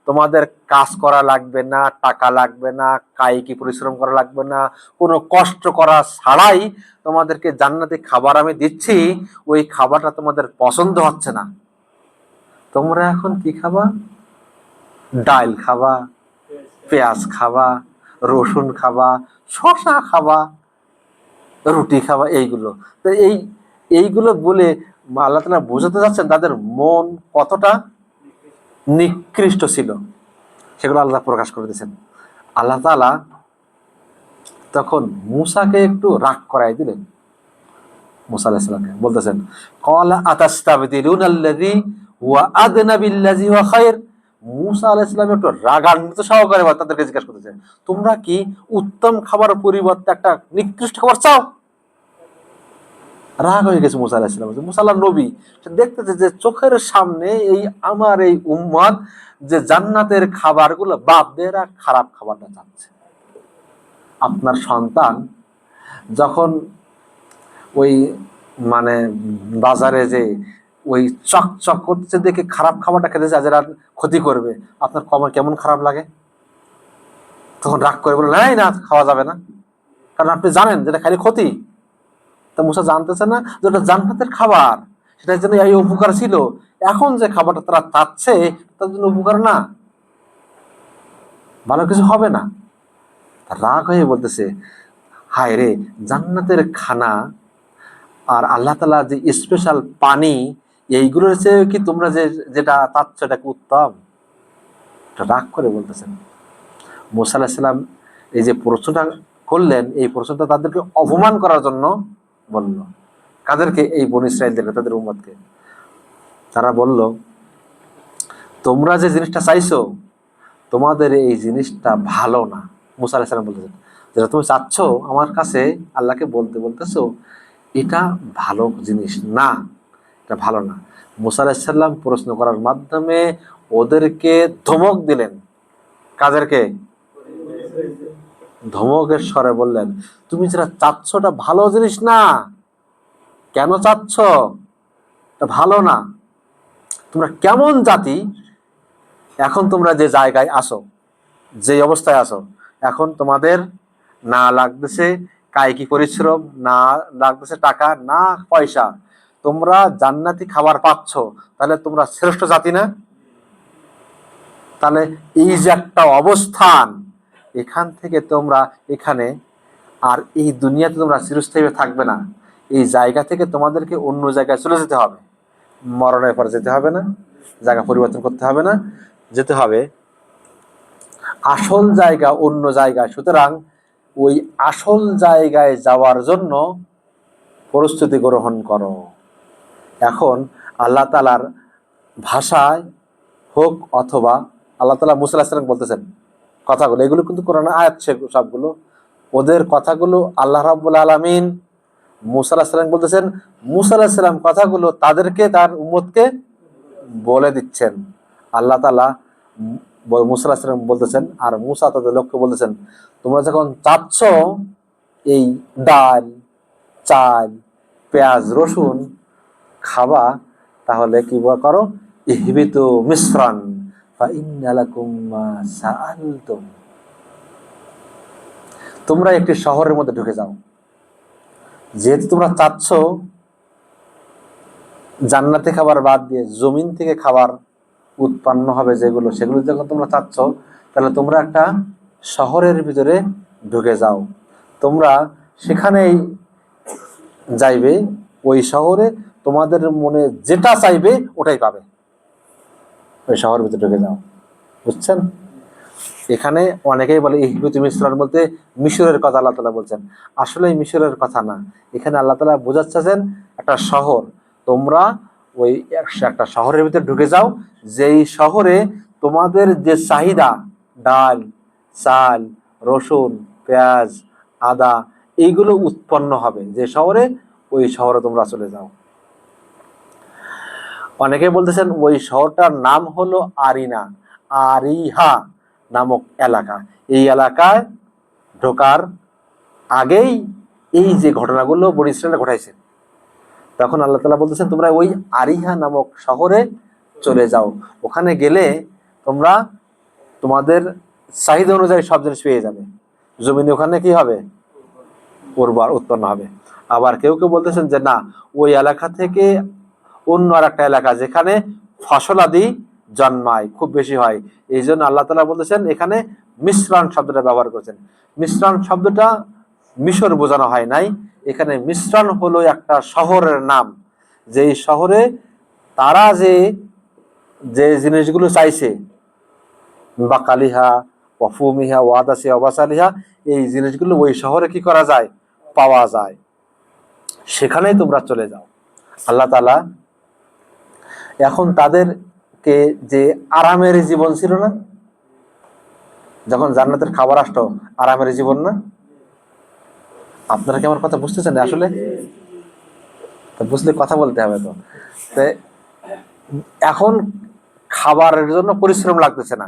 তোমাদের কাজ করা লাগবে না, টাকা লাগবে না, কায়িক পরিশ্রম করা লাগবে না, কোনো কষ্ট করা ছাড়াই তোমাদেরকে জান্নাতি খাবার আমি দিচ্ছি। ওই খাবারটা তোমাদের পছন্দ হচ্ছে না, তোমরা এখন কি খাবা? ডাল খাবা, পেঁয়াজ খাবা, রসুন খাবা, শসা খাবা, রুটি খাবা, এইগুলো। তো এইগুলো বলে আল্লাহ তাআলা বোঝাতে যাচ্ছেন তাদের মন কতটা নিকৃষ্ট ছিল, সেগুলো আল্লাহ প্রকাশ করে দিয়েছেন। আল্লাহ তাআলা তখন মূসাকে একটু রাগ করাই দিলেন। মূসা আলাইহিস সালামকে বলতেছেন, ক্বালা আতাস্তাবদিলুনাল্লাযী হুয়া আদনা বিল্লাযী হুয়া খায়র। মূসা আলাইহিস সালাম একটু রাগান্বিত সহকারে তাদেরকে জিজ্ঞাসা করতেছেন, তোমরা কি উত্তম খাবারের পরিবর্তে একটা নিকৃষ্ট খাবার চাও? রাগ হয়ে গেছে মূসা আলাইহিস সালাম। মূসা আল্লাহর নবী, সে দেখতেছে যে চোখের সামনে এই আমার এই উম্মত যে জান্নাতের খাবারগুলো বাদ দিয়ে এরা খারাপ খাবারটা চাচ্ছে। আপনার সন্তান যখন ওই মানে বাজারে যে ওই চকচক করছে দেখে খারাপ খাবারটা খেতে চায়, যেটা ক্ষতি করবে, আপনার কেমন খারাপ লাগে? তখন রাগ করে বলে নাই, না খাওয়া যাবে না, কারণ আপনি জানেন যেটা খালি ক্ষতি। তা মূসা জানতেছে না যে ওটা জান্নাতের খাবার, সেটার জন্য এই উপকার ছিল। এখন যে খাবারটা তারা চাচ্ছে তার জন্য উপকার না, ভালো কিছু হবে না। রাগ হয়ে বলতেছে, হায় রে, জান্নাতের খানা আর আল্লাহ তাআলা যে স্পেশাল পানি, এইগুলোর চেয়ে কি তোমরা যেটা চাচ্ছ এটা কি উত্তম? রাগ করে বলতেছেন। মূসা আলাইহিস সালাম এই যে প্রশ্নটা করলেন, এই প্রশ্নটা তাদেরকে অপমান করার জন্য বলল। কাদেরকে? এই বনী ইসরাঈলদেরকে, তাদের উম্মতকে। তারা বলল, তোমরা যে জিনিসটা চাইছো, তোমাদের এই জিনিসটা ভালো না। মূসা আলাইহিস সালাম বলতেছেন, যেটা তুমি চাচ্ছ আমার কাছে আল্লাহকে বলতেছো, এটা ভালো জিনিস না, এটা ভালো না। মুসা আলাইহিস সালাম প্রশ্ন করার মাধ্যমে ওদেরকে ধমক দিলেন। কাদেরকে? ধমকের স্বরে বললেন, তুমি যেটা চাচ্ছ ওটা ভালো জিনিস না। কেন চাচ্ছ? এটা ভালো না। তোমরা কেমন জাতি? এখন তোমরা যে জায়গায় আসো, যে অবস্থায় আসো, এখন তোমাদের না লাগতেছে কায়িক পরিশ্রম, না লাগতেছে টাকা, না পয়সা, তোমরা জান্নাতি খাবার পাচ্ছ, তাহলে তোমরা শ্রেষ্ঠ জাতি না? তাহলে এই যে একটা অবস্থান, এখান থেকে তোমরা এখানে আর এই দুনিয়াতে তোমরা চিরস্থায়ী থাকবে না। এই জায়গা থেকে তোমাদেরকে অন্য জায়গায় চলে যেতে হবে। মরণের পর যেতে হবে না, জায়গা পরিবর্তন করতে হবে না, যেতে হবে আসল জায়গা অন্য জায়গায়। সুতরাং ওই আসল জায়গায় যাওয়ার জন্য প্রস্তুতি গ্রহণ করো। এখন আল্লাহ তাআলার ভাষায় হোক অথবা আল্লাহ তাআলা মুসা আলাইহিস সালাম বলতেছেন কথাগুলো, এগুলো কিন্তু কোরআনের আয়াত, সবগুলো ওদের কথাগুলো আল্লাহ রাব্বুল আলামিন মুসা আলাইহিস সালাম বলতেছেন। মুসা আলাইহিস সালাম কথাগুলো তাদেরকে, তার উম্মতকে বলে দিচ্ছেন। আল্লাহ তাআলা মুসা আলাইহিস সালাম বলতেছেন, আর মুসা তাদের লোককে বলতেছেন, তোমরা যখন চাচ্ছ এই ডাল, চাল, পেঁয়াজ, রসুন খাবা, তাহলে কি করো? ইহবিতু মিসরান ফাইন্না লাকুম মা সাআলতুম। তোমরা একটি শহরের মধ্যে ঢুকে যাও। যেহেতু তোমরা চাচ্ছ জান্নাতে খাবার বাদ দিয়ে জমিন থেকে খাবার উৎপন্ন হবে যেগুলো, সেগুলো যখন তোমরা চাচ্ছ, তাহলে তোমরা একটা শহরের ভিতরে ঢুকে যাও। তোমরা সেখানেই যাইবে, ওই শহরে তোমাদের মনে যেটা চাইবে ওটাই পাবে। ওই শহরের ভিতরে ঢুকে যাও। বুঝছেন? এখানে অনেকেই বলে ইহবিতু মিসরান বলতে মিশরের কথা আল্লাহ তাআলা বলছেন। আসলে মিশরের কথা না, এখানে আল্লাহ তাআলা বোঝাচ্ছেন একটা শহর। তোমরা ওই একটা শহরের ভিতরে ঢুকে যাও, যেই শহরে তোমাদের যে চাহিদা, ডাল, চাল, রসুন, পেঁয়াজ, আদা, এইগুলো উৎপন্ন হবে যে শহরে, ওই শহরে তোমরা চলে যাও। অনেকে বলতেছেন ওই শহরটার নাম হলো আরিনা, আরিহা নামক এলাকা। এই এলাকায় ঢোকার আগেই এই যে ঘটনাগুলো বনী ইসরাঈল ঘটাইছে, তখন আল্লাহ তাআলা বলতেছেন তোমরা ওই আরিহা নামক শহরে চলে যাও। ওখানে গেলে তোমরা তোমাদের চাহিদা অনুযায়ী সব জিনিস পেয়ে যাবে। জমিনে ওখানে কি হবে? উর্বর, উৎপন্ন হবে। আবার কেউ কেউ বলতেছেন যে না, ওই এলাকা থেকে অন্য আর একটা এলাকা যেখানে ফসল আদি জন্মায়, খুব বেশি হয়, এই জন্য আল্লাহ তাআলা বলতেছেন এখানে মিসরান শব্দটা ব্যবহার করেছেন। মিসরান শব্দটা মিশর বোঝানো হয় নাই, এখানে মিসরান হলো একটা শহরের নাম, যেই শহরে তারা যে যে জিনিসগুলো চাইছে, বাকালিহা, ওয়াফুমিহা, ওয়াদাসিহা, ওয়াবাসালিহা, এই জিনিসগুলো ওই শহরে কি করা যায়? পাওয়া যায়। সেখানেই তোমরা চলে যাও। আল্লাহ তাআলা এখন তাদেরকে যে আরামের জীবন ছিল না, যখন জান্নাতের খাবার আসতো, আরামের জীবন না? আপনারা কি আমার কথা বুঝতেছেন? আসলে বুঝলে কথা বলতে হবে। তো এখন খাবারের জন্য পরিশ্রম লাগতেছে না,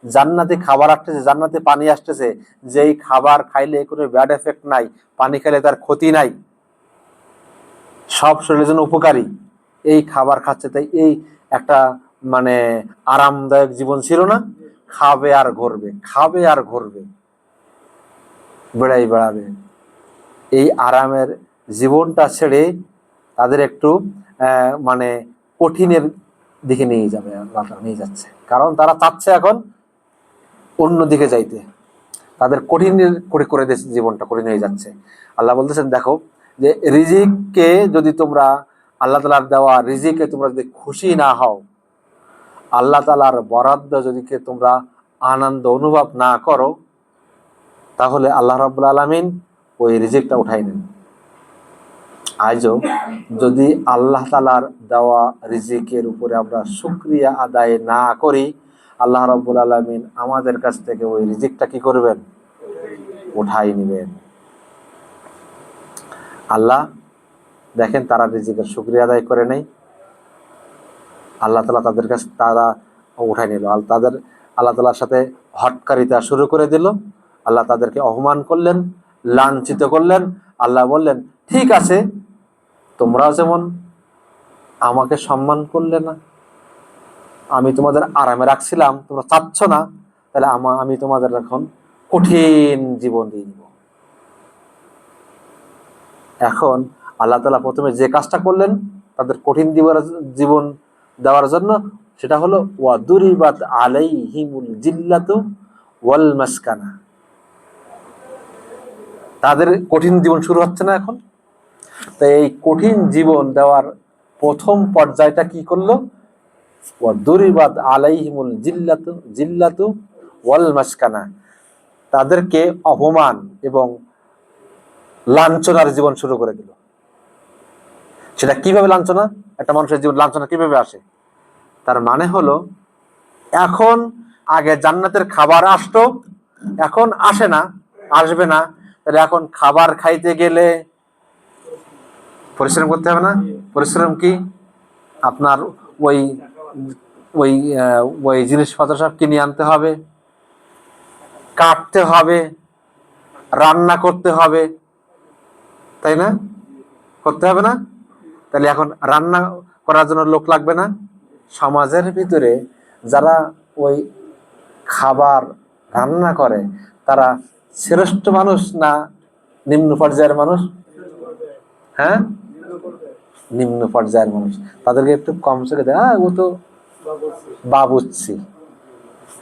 জান্নাতি খাবার আসতেছে, জান্নাতি পানি আসতেছে, যেই খাবার খাইলে কোনো ব্যাড এফেক্ট নাই, পানি খাইলে তার ক্ষতি নাই, সব শরীরের জন্য উপকারী, এই খাবার খাচ্ছে। তাই এই একটা মানে আরামদায়ক জীবন ছিল না? খাবে আর ঘুরবে, খাবে আর ঘুরবে, বেড়াই বেড়াবে। এই আরামের জীবনটা ছেড়ে তাদের একটু মানে কঠিনের দিকে নিয়ে যাবে, নিয়ে যাচ্ছে। কারণ তারা চাচ্ছে এখন অন্য দিকে যাইতে, তাদের কঠিনের করে দিয়েছে, জীবনটা কঠিন হয়ে যাচ্ছে। আল্লাহ বলতেছেন দেখো, যে রিজিককে যদি তোমরা, আল্লাহ তাআলার দেওয়া রিজিকে তোমরা যদি খুশি না হও, আল্লাহ তাআলার বরাদ্দ যদি তোমরা আনন্দ অনুভব না করো, তাহলে আল্লাহ রাব্বুল আলামিন ওই রিজিকটা উঠাই নেন। আজও যদি আল্লাহ তাআলার দেওয়া রিজিকের উপরে আমরা শুকরিয়া আদায় না করি, আল্লাহ রাব্বুল আলামিন আমাদের কাছ থেকে ওই রিজিকটা কি করবেন? উঠাই নেবেন। আল্লাহ দেখেন তারা রিজিকের শুকরিয়া আদায় করে নেই, আল্লাহ তাআলা তাদের কাছে তারা উঠাই নিল, আল্লাহ তাআলার সাথে হটকারিতা শুরু করে দিল। আল্লাহ তাদেরকে অপমান করলেন, লাঞ্ছিত করলেন। আল্লাহ বললেন, ঠিক আছে, তোমরাও যেমন আমাকে সম্মান করলে না, আমি তোমাদের আরামে রাখছিলাম, তোমরা চাচ্ছ না, তাহলে আমি তোমাদের এখন কঠিন জীবন দিয়ে দিব। এখন আল্লাহ তাআলা প্রথমে যে কাজটা করলেন তাদের কঠিন জীবন দেওয়ার জন্য, সেটা হলো ওয়াদুরিবাত আলাইহিমুল জিল্লাতু ওয়াল মাসকানা। তাদের কঠিন জীবন শুরু হচ্ছে না এখন? তো এই কঠিন জীবন দেওয়ার প্রথম পর্যায়টা কি করলো? ওয়াদুরিবাত আলাইহিমুল জিল্লাতু ওয়াল মাসকানা। তাদেরকে অপমান এবং লাঞ্ছনার জীবন শুরু করে দিল। সেটা কিভাবে লাঞ্ছনা? একটা মানুষের জীবন লাঞ্ছনা কিভাবে আসে? তার মানে হলো, এখন আগে জান্নাতের খাবার আসতো, এখন আসে না, আসবে না। তাহলে এখন খাবার খাইতে গেলে পরিশ্রম করতে হবে না? পরিশ্রম কি? আপনার ওই ওই ওই জিনিসপত্র সব কিনে আনতে হবে, কাটতে হবে, রান্না করতে হবে, তাই না? করতে হবে না? তাহলে এখন রান্না করার জন্য লোক লাগবে না? সমাজের ভিতরে যারা ওই খাবার রান্না করে তারা শ্রেষ্ঠ মানুষ না নিম্ন পর্যায়ের মানুষ? হ্যাঁ, নিম্ন পর্যায়ের মানুষ। তাদেরকে একটু কম চোখে দেয়, ও তো বাবুচ্ছি।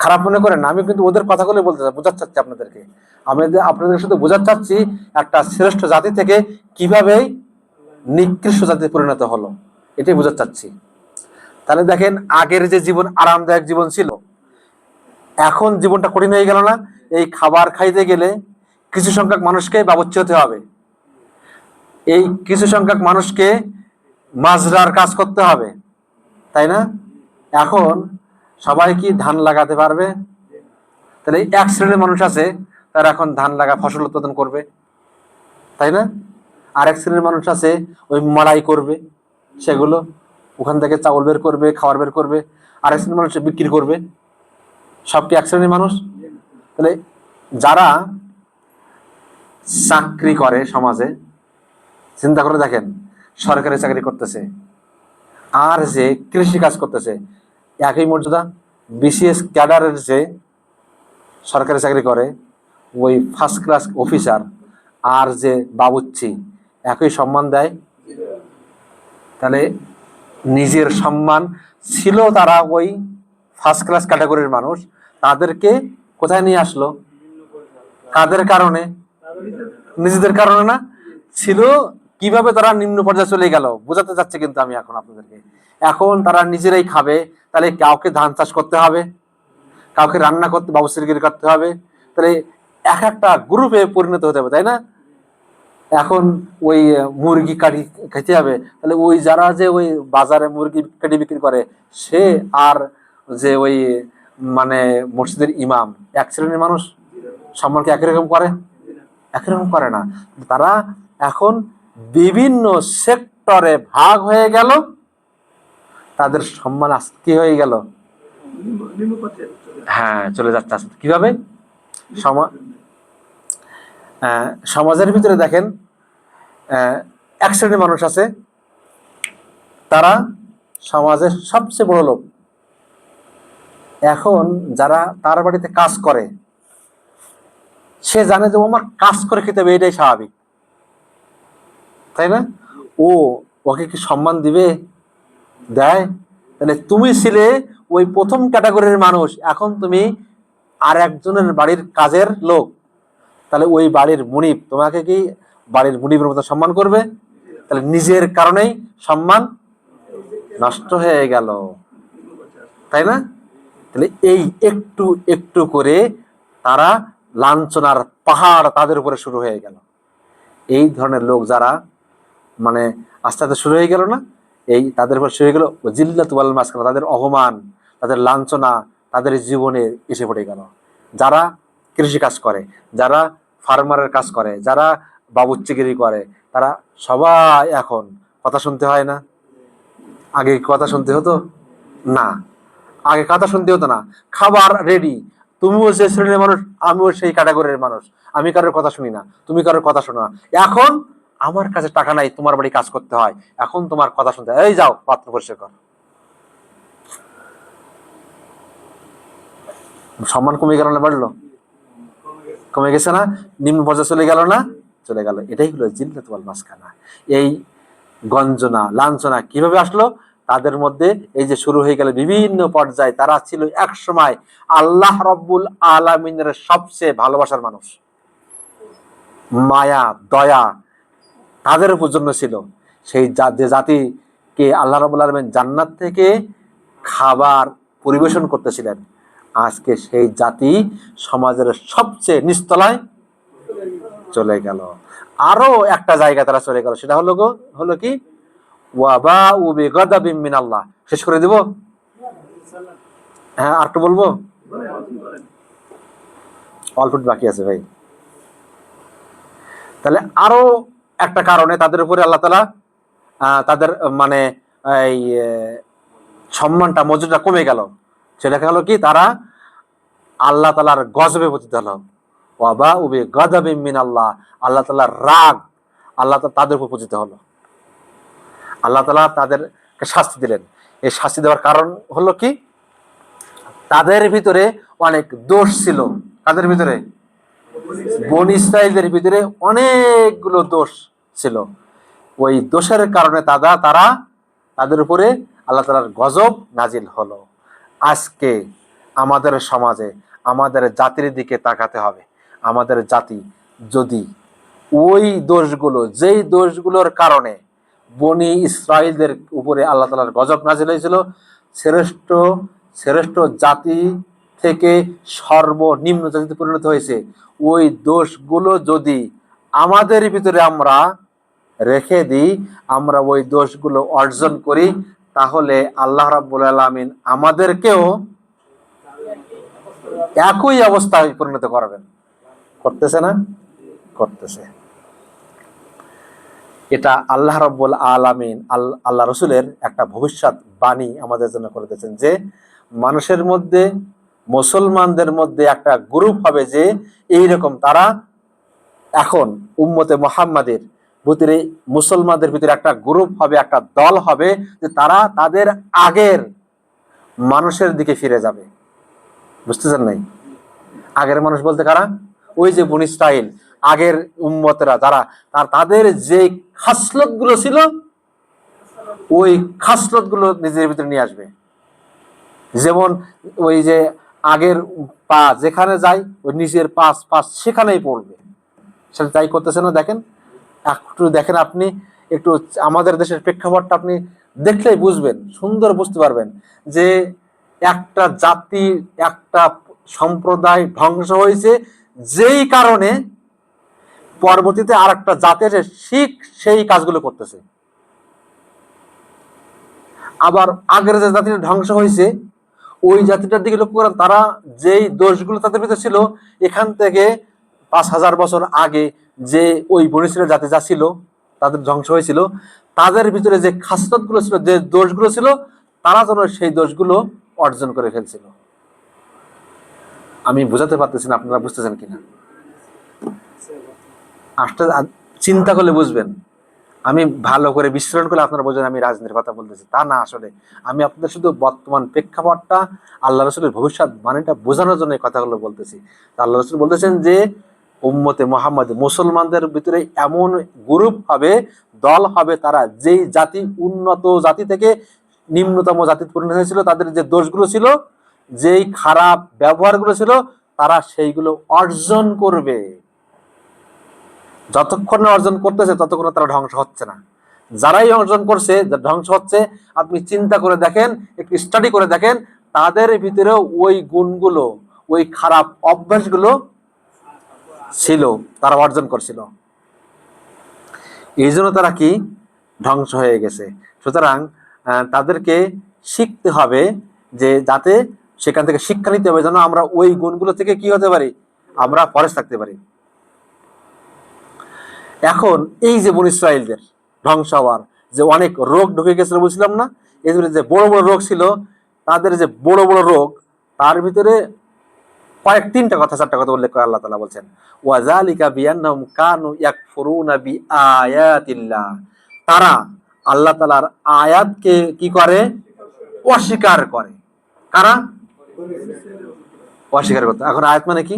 খারাপ মনে করেন না, আমি কিন্তু ওদের কথাগুলো বলতে বোঝাতে চাচ্ছি আপনাদেরকে। আমি আপনাদের শুধু বোঝাতে চাচ্ছি একটা শ্রেষ্ঠ জাতি থেকে কিভাবে নিকৃষ্ট জাতিতে পরিণত হলো, এটাই বোঝাতে চাচ্ছি। তাহলে দেখেন, আগের যে জীবন আরামদায়ক জীবন ছিল, এখন জীবনটা কঠিন হয়ে গেল না? এই খাবার খাইতে গেলে কিছু সংখ্যক মানুষকে বাবুর্চি হতে হবে, এই কিছু সংখ্যক মানুষকে মাজরার কাজ করতে হবে, তাই না? এখন সবাই কি ধান লাগাতে পারবে? তাহলে এক শ্রেণীর মানুষ আছে, তারা এখন ধান লাগা ফসল উৎপাদন করবে, তাই না? আরেক শ্রেণীর মানুষ আছে ওই মাড়াই করবে, সেগুলো ওখান থেকে চাউল বের করবে, খাবার বের করবে, আরেক শ্রেণীর মানুষ বিক্রি করবে। সব কি এক শ্রেণীর মানুষ? তাহলে যারা চাকরি করে সমাজে, চিন্তা করে দেখেন, সরকারি চাকরি করতেছে আর যে কৃষি কাজ করতেছে, একই মর্যাদা? বিসিএস ক্যাডারের যে সরকারি চাকরি করে ওই ফার্স্ট ক্লাস অফিসার আর যে বাবুচ্চি, একই সম্মান দেয়? তাহলে নিজের সম্মান ছিল তারা ওই ফার্স্ট ক্লাস ক্যাটাগরির মানুষ, তাদেরকে কোথায় নিয়ে আসলো? কাদের কারণে? নিজেদের কারণে না? ছিল কিভাবে তারা নিম্ন পর্যায়ে চলে গেল বোঝাতে চাচ্ছে কিন্তু আমি এখন আপনাদেরকে। এখন তারা নিজেরাই খাবে, তাহলে কাউকে ধান চাষ করতে হবে, কাউকে রান্না করতে বাবুসিরগিরি করতে হবে, তাহলে এক একটা গ্রুপে পরিণত হতে হবে, তাই না? এখন ওই মুরগি কাটি খেতে হবে, তাহলে ওই যারা যে ওই বাজারে মুরগি কাটি বিক্রি করে সে আর যে ওই মানে মসজিদের ইমাম এক শ্রেণীর মানুষ? সম্মানকে একই রকম করে? একই রকম করে না। তারা এখন বিভিন্ন সেক্টরে ভাগ হয়ে গেল, তাদের সম্মান কি হয়ে গেল? হ্যাঁ, চলে যাচ্ছে আস্তে। কিভাবে? সমাজের ভিতরে দেখেন, এক শ্রেণীর মানুষ আছে, তারা সমাজের সবচেয়ে বড় লোক। এখন যারা তার বাড়িতে কাজ করে, সে জানে যে আমার কাজ করে খেতে হবে, এটাই স্বাভাবিক, তাই না? ওকে কি সম্মান দিবে? দেয়? তাহলে তুমি ছিলে ওই প্রথম ক্যাটাগরির মানুষ, এখন তুমি আর একজনের বাড়ির কাজের লোক, তাহলে ওই বাড়ির মুনিব তোমাকে কি বাড়ির মুনিবের মতো সম্মান করবে? তাহলে নিজের কারণেই সম্মান নষ্ট হয়ে গেল, তাই না? তাহলে এই একটু একটু করে তারা লাঞ্ছনার পাহাড় তাদের উপরে শুরু হয়ে গেল। এই ধরনের লোক যারা মানে আস্তে আস্তে শুরু হয়ে গেল না, এই তাদের উপর শুরু হয়ে গেল জিল্লাতু ওয়াল মাসকানা, তাদের অপমান, তাদের লাঞ্ছনা তাদের জীবনে এসে পড়ে গেল। যারা কৃষি কাজ করে, যারা ফার্মারের কাজ করে, যারা বাবুচ্চিগিরি করে, তারা সবাই এখন কথা শুনতে হয় না? আগে কথা শুনতে হতো? না, আগে কথা শুনতে হতো না, খাবার রেডি, তুমিও যে শ্রেণীর মানুষ আমিও সেই ক্যাটাগরির মানুষ, আমি কারোর কথা শুনি না, তুমি কারোর কথা শোনো না। এখন আমার কাছে টাকা নাই, তোমার বাড়ি কাজ করতে হয়, এখন তোমার কথা শুনতে হয়, এই যাও পাত্র পরিষ্কার কর। সম্মান কমে গেল না বাড়লো? কমে গেছে না? নিম্ন পর্যায়ে চলে গেল না? চলে গেল। এটাই হলো জিল্লাত ওয়াল মাসকানা। এই গঞ্জনা লাঞ্ছনা কিভাবে আসলো? তাদের মধ্যে এই যে শুরু হয়ে গেল বিভিন্ন পর্যায়ে, তারা ছিল এক সময় আল্লাহ রব্বুল আলামিনের সবচেয়ে ভালোবাসার মানুষ, মায়া দয়া তাদের উপর জন্য ছিল। সেই যে জাতিকে আল্লাহ রাব্বুল আলামিন জান্নাত থেকে খাবার পরিবেশন করতেছিলেন, আজকে সেই জাতি সমাজের সবচেয়ে নিচতলায় চলে গেল। আরো একটা জায়গা তারা চলে গেল, সেটা হলো কি ওয়াবাউ বিগাদাবিন মিনাল্লাহ। শেষ করে দিব? হ্যাঁ, আর একটু বলবো, অল্প বাকি আছে ভাই। তাহলে আরো একটা কারণে তাদের উপরে আল্লাহ তাআলা তাদের মানে এই সম্মানটা মর্যাদা কমে গেল। সেটা হলো কি, তারা আল্লাহ তাআলার গজবে পতিত হলো। ওয়াবাউ বিগাদাবিন মিনাল্লাহ, আল্লাহ তাআলার রাগ আল্লাহ তাআলা তাদের উপর পতিত হলো। আল্লাহ তাআলা তাদেরকে শাস্তি দিলেন। এই শাস্তি দেওয়ার কারণ হলো কি, তাদের ভিতরে অনেক দোষ ছিল। তাদের ভিতরে, বনী ইসরাঈলদের ভিতরে অনেকগুলো দোষ ছিল। ওই দোষের কারণে তারা তাদের উপরে আল্লাহ তাআলার গজব নাজিল হলো। আজকে আমাদের সমাজে আমাদের জাতির দিকে তাকাতে হবে। আমাদের জাতি যদি ওই দোষগুলো, যেই দোষগুলোর কারণে বনী ইসরাঈলদের উপরে আল্লাহ তাআলার গজব নাজিল হয়েছিল, শ্রেষ্ঠ শ্রেষ্ঠ জাতি থেকে সর্বনিম্ন জাতিতে পরিণত হয়েছে, ওই দোষগুলো যদি আমাদের ভিতরে আমরা রেখে দিই, আমরা ওই দোষগুলো অর্জন করি, তাহলে আল্লাহ রাব্বুল আলামিন আমাদেরকেও একই অবস্থায় পরিণত করবেন। করতেছে না? করতেছে। এটা আল্লাহ রাব্বুল আলামিন আল্লাহ রসুলের একটা ভবিষ্যৎ বাণী আমাদের জন্য করে দিয়েছেন, যে মানুষের মধ্যে, মুসলমানদের মধ্যে একটা গ্রুপ হবে, যে এইরকম তারা এখন উম্মতে মুহাম্মাদের ভিতরে, মুসলমানদের ভিতরে একটা গ্রুপ হবে, একটা দল হবে, যে তারা তাদের আগের মানুষের দিকে ফিরে যাবে। বুঝতেছেন নাই? আগের মানুষ বলতে কারা? ওই যে বনী ইসরাঈল, আগের উম্মতেরা যারা, তাদের যে খাসলত গুলো ছিল, ওই খাসলত গুলো নিজের ভিতরে নিয়ে আসবে। যেমন ওই যে আগের পা যেখানে যায়, ওই নিজের পা সেখানেই পড়বে। সেটা তাই করতেছে না? দেখেন, একটু দেখেন, আপনি একটু আমাদের দেশের প্রেক্ষাপটটা আপনি দেখলেই বুঝবেন, সুন্দর বুঝতে পারবেন, যে একটা জাতি, একটা সম্প্রদায় ধ্বংস হয়েছে যেই কারণে পরবর্তীতে আর একটা জাতি এসে সেই কাজগুলো করতেছে। আবার আগের যে জাতিটা ধ্বংস হয়েছে, ওই জাতিটার দিকে লক্ষ্য করেন, তারা যেই দোষগুলো তাদের ভিতরে ছিল, এখান থেকে 5000 বছর আগে যে ওই বনী ইসরাঈল জাতি যা ছিল, তাদের ধ্বংস হয়েছিল, তাদের ভিতরে যে খাসলত গুলো ছিল, যে দোষগুলো ছিল, তারা যেন সেই দোষগুলো অর্জন করে ফেলছিল। আমি বুঝাতে পারতেছি না, আপনারা বুঝতেছেন কিনা? আসলে চিন্তা করলে বুঝবেন। আমি ভালো করে বিশ্লেষণ করলে আপনারা বোঝেন আমি রাজনীতির কথা বলতেছি, তা না। আসলে আমি আপনাদের শুধু বর্তমান প্রেক্ষাপটটা, আল্লাহ রসুলের ভবিষ্যৎ বাণীটা বোঝানোর জন্য এই কথাগুলো বলতেছি। আল্লাহ রসুল বলতেছেন যে উম্মতে মুহাম্মদ, মুসলমানদের ভিতরে এমন গ্রুপ হবে, দল হবে, তারা যেই জাতি উন্নত জাতি থেকে নিম্নতম জাতি পরিণত হয়েছিল, তাদের যে দোষগুলো ছিল, যেই খারাপ ব্যবহারগুলো ছিল, তারা সেইগুলো অর্জন করবে। যতক্ষণ না অর্জন করতেছে ততক্ষণ তারা ধ্বংস হচ্ছে না। যারাই অর্জন করছে, ধ্বংস হচ্ছে। আপনি চিন্তা করে দেখেন, একটু স্টাডি করে দেখেন, তাদের ভিতরেও ওই গুণগুলো, ওই খারাপ অভ্যাসগুলো ছিল, তারা অর্জন করছিল। এই জন্য তারা কি ধ্বংস হয়ে গেছে। সুতরাং তাদেরকে শিখতে হবে, যে যাতে সেখান থেকে শিক্ষা নিতে হবে, যেন আমরা ওই গুণগুলো থেকে কি হতে পারি, আমরা পরে থাকতে পারি। এখন এই যে বনী ইসরাঈলদের ধ্বংস হওয়ার যে অনেক রোগ ঢুকে গেছিল বলছিলাম না, এদের যে বড় বড় রোগ ছিল, তাদের যে বড় বড় রোগ, তার ভিতরে তিনটা কথা, চারটা কথা উল্লেখ করে আল্লাহ তাআলা বলছেন, ওয়াজালিকা বিআন্নাহুম কানু ইয়াকফুরুনা বিআয়াতিল্লাহ, তারা আল্লাহ তাআলার আয়াতকে কি করে? অস্বীকার করে। কারা? অস্বীকার করতে। এখন আয়াত মানে কি?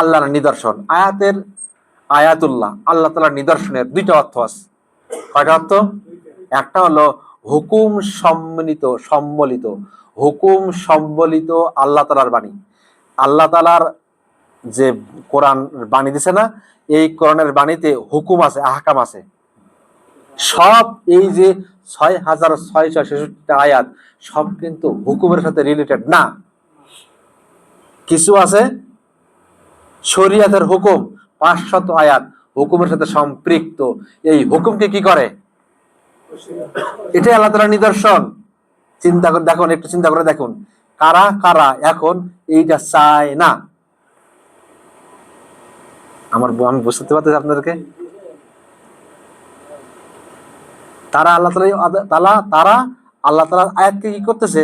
আল্লাহর নিদর্শন। আয়াতের আয়াতুল্লাহ, আল্লাহ তাআলার নিদর্শনের দুইটা অর্থ আছে। কয়টা অর্থ? একটা হলো হুকুম সম্বলিত হুকুম সম্বলিত আল্লাহ তাআলার বাণী। আল্লাহ তাআলার যে কোরআন বাণী দিছে না, এই কোরআনের বাণীতে হুকুম আছে, আহকাম আছে। সব এই যে 6666 আয়াত সব কিন্তু হুকুমের সাথে রিলেটেড না। কিছু আছে শরীয়তের হুকুম, 500 আয়াত হুকুমের সাথে সম্পৃক্ত। এই হুকুমকে কি করে? এটাই আল্লাহ তাআলার নিদর্শন। চিন্তা করে দেখুন, একটু চিন্তা করে দেখুন, কারা কারা এখন এইটা চায় না? আমি বুঝতে পারতেছি আপনাদেরকে। তারা আল্লাহ তাআলার আয়াতকে কি করতেছে?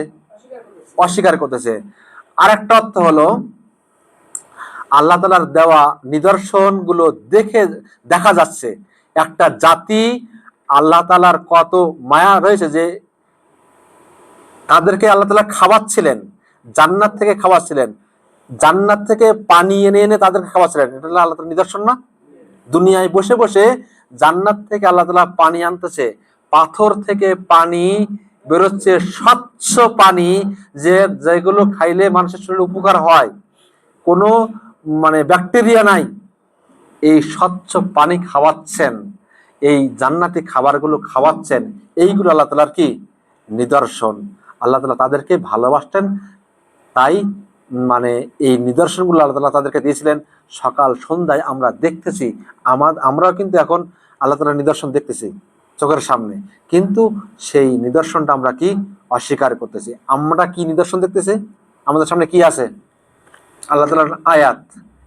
অস্বীকার করতেছে। আরেকটা অর্থ হলো আল্লাহ তাআলার দেওয়া নিদর্শন গুলো দেখা যাচ্ছে একটা জাতি আল্লাহ তাআলার কত মায়া রয়েছে যে তাদেরকে আল্লাহ তাআলা খাওয়াচ্ছিলেন, জান্নাত থেকে খাওয়াচ্ছিলেন, জান্নাত থেকে পানি এনে এনে তাদেরকে খাওয়াচ্ছিলেন। এটা হলো আল্লাহ তাআলার নিদর্শন না? দুনিয়ায় বসে বসে জান্নাত থেকে আল্লাহ তাআলা পানি আনতেছে, পাথর থেকে পানি বেরোচ্ছে, স্বচ্ছ পানি, যেগুলো খাইলে মানুষের শরীরে উপকার হয়, কোনো ব্যাকটেরিয়া নাই। এই স্বচ্ছ পানি খাওয়াচ্ছেন, এই জান্নাতি খাবারগুলো খাওয়াচ্ছেন। এইগুলো আল্লাহ তাআলার কি? নিদর্শন। আল্লাহ তাআলা তাদেরকে ভালোবাসতেন, তাই এই নিদর্শনগুলো আল্লাহ তাআলা তাদেরকে দিয়েছিলেন। সকাল সন্ধ্যায় আমরা দেখতেছি, আমরাও কিন্তু এখন আল্লাহ তাআলার নিদর্শন দেখতেছি চোখের সামনে, কিন্তু সেই নিদর্শনটা আমরা কি? অস্বীকার করতেছি। আমরা কি নিদর্শন দেখতেছি? আমাদের সামনে কি আছে? আল্লাহ তাআলার আয়াত।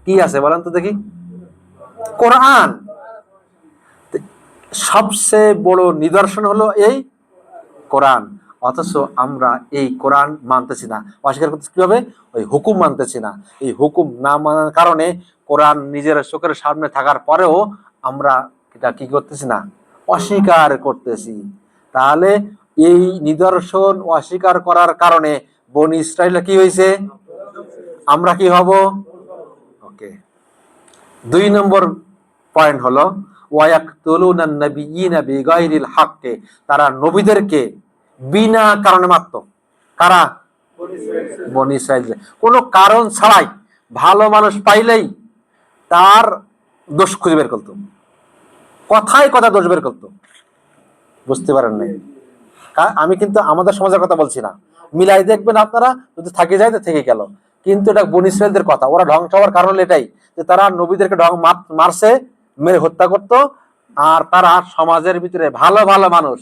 কি আছে বলেন তো দেখি? কোরআন। সবচেয়ে বড় নিদর্শন হলো এই কোরআন। অথচ আমরা এই কোরআন মানতেছি না, অস্বীকার করতেছি। কিভাবে? ওই হুকুম মানতেছি না। এই হুকুম না মানার কারণে কোরআন নিজের চোখের সামনে থাকার পরেও আমরা এটা কি করতেছি না? অস্বীকার করতেছি। তাহলে এই নিদর্শন অস্বীকার করার কারণে বনি ইসরাইল কি হয়েছে? আমরা কি হব? ওকে। 2 নম্বর পয়েন্ট হলো ওয়ায়াকতুলুনান নাবিয়্যিনা বিগাইরিল হাক্কি, তারা নবীদেরকে বিনা কারণে মারত। কারা? বনি ইসরাইল। কোনো কারণ ছাড়াই ভালো মানুষ পাইলেই তার দোষ খুঁজে বের করত, কথায় কথা দোষ বের করত। বুঝতে পারেন নাই? আমি কিন্তু আমাদের সমাজের কথা বলছি না, মিলাই দেখবেন আপনারা, যদি থাকে যায় তো থেকে গেল। কিন্তু এটা বনি ইসরাইলদের কথা। ওরা ধ্বংস হওয়ার কারণ এটাই যে তারা নবীদেরকে মারছে, মেরে হত্যা করত। আর তারা সমাজের ভিতরে ভালো ভালো মানুষ,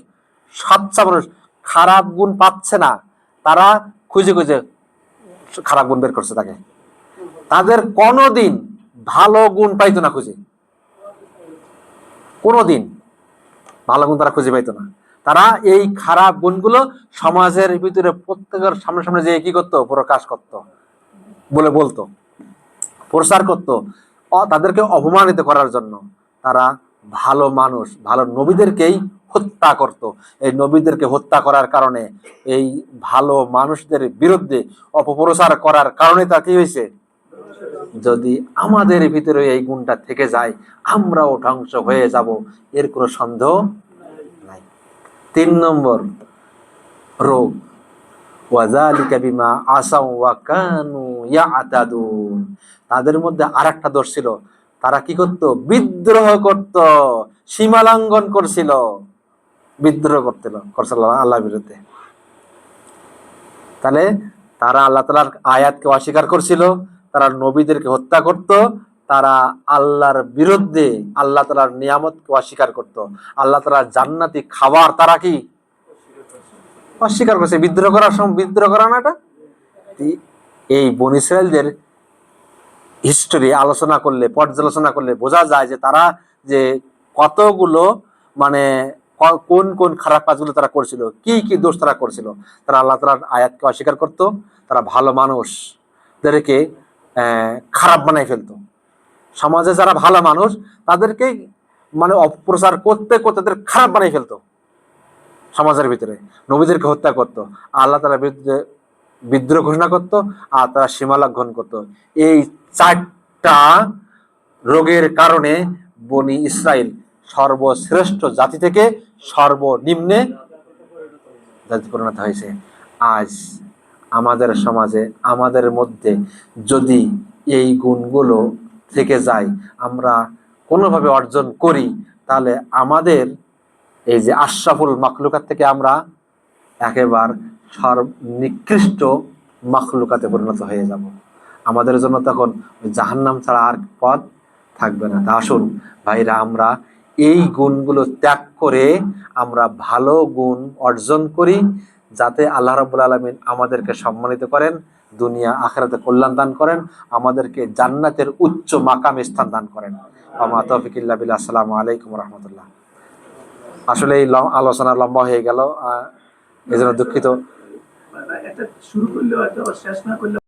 সচ্চা মানুষ, খারাপ গুণ পাচ্ছে না, তারা খুঁজে খুঁজে খারাপ গুণ বের করছে তাকে। তাদের কোনোদিন ভালো গুণ পাইতো না খুঁজে, কোনোদিন ভালো গুণ তারা খুঁজে পাইতো না। তারা এই খারাপ গুণগুলো সমাজের ভিতরে প্রত্যেকের সামনে সামনে যে কি করতো? প্রকাশ করত, বলতো, প্রচার করত, তাদেরকে অপমানিত করার জন্য। তারা ভালো মানুষ, ভালো নবীদেরকেই হত্যা করত। এই নবীদেরকে হত্যা করার কারণে, এই ভালো মানুষদের বিরুদ্ধে অপপ্রচার করার কারণে তা কি হয়েছে? যদি আমাদের ভিতরে এই গুণটা থেকে যায়, আমরাও ধ্বংস হয়ে যাব, এর কোনো সন্দেহ নাই। 3 নম্বর রোগ, ওয়াযালিকা বিমা আসাউ ওয়া কানু ইয়াতাদুন, তাদের মধ্যে আরেকটা দোষ ছিল, তারা কি করত? বিদ্রোহ করত, সীমা লঙ্ঘন করছিল, বিদ্রোহ করছিল আল্লাহর বিরুদ্ধে। তাহলে তারা আল্লাহ তাআলার আয়াতকে অস্বীকার করছিল, তারা নবীদেরকে হত্যা করত, তারা আল্লাহর বিরুদ্ধে আল্লাহ তাআলার নিয়ামতকে অস্বীকার করত। আল্লাহ তাআলার জান্নাতি খাবার তারা কি অস্বীকার করছে? বিদ্রোহ করা না এটা? এই বনী ইসরাইলদের হিস্টোরি আলোচনা করলে, পর্যালোচনা করলে বোঝা যায় যে তারা যে কতগুলো কোন কোন খারাপ কাজগুলো তারা করছিল, কি কি দোষ তারা করছিল। তারা আল্লাহ তাআলার আয়াতকে অস্বীকার করত, তারা ভালো মানুষদেরকে খারাপ বানাই ফেলতো। সমাজে যারা ভালো মানুষ তাদেরকে মানে অপপ্রচার করতে করতে তাদের খারাপ বানাই ফেলতো সমাজের ভিতরে, নবীদেরকে হত্যা করতো, আল্লাহ তাআলার বিরুদ্ধে বিদ্রোহ ঘোষণা করত, আর তারা সীমা লঙ্ঘন করত। এই 4টা রোগের কারণে বনি ইসরাইল সর্বশ্রেষ্ঠ জাতি থেকে সর্বনিম্নে জাতি পরিণত হয়েছে। আজ আমাদের সমাজে আমাদের মধ্যে যদি এই গুণগুলো থেকে যায়, আমরা কোনোভাবে অর্জন করি, তাহলে আমাদের এই যে আশরাফুল মাখলুকাত থেকে আমরা একেবারে নিকৃষ্ট মাখলুকাতে পরিণত হয়ে যাব। আমাদের জন্য তখন জাহান্নাম ছাড়া আর পথ থাকবে না। তা আসুন ভাইরা, আমরা এই গুণগুলো ত্যাগ করে আমরা ভালো গুণ অর্জন করি, যাতে আল্লাহ রাব্বুল আলামিন আমাদেরকে সম্মানিত করেন, দুনিয়া আখিরাতে কল্যাণ দান করেন, আমাদেরকে জান্নাতের উচ্চ মাকামে স্থান দান করেন। ওয়া তৌফিক ইল্লা বিল্লাহ। আসসালামু আলাইকুম ওয়া রাহমাতুল্লাহ। আসলে এই আলোচনা লম্বা হয়ে গেল, এই জন্য দুঃখিত। এটা শুরু করলে হয়তো শেষ না করলে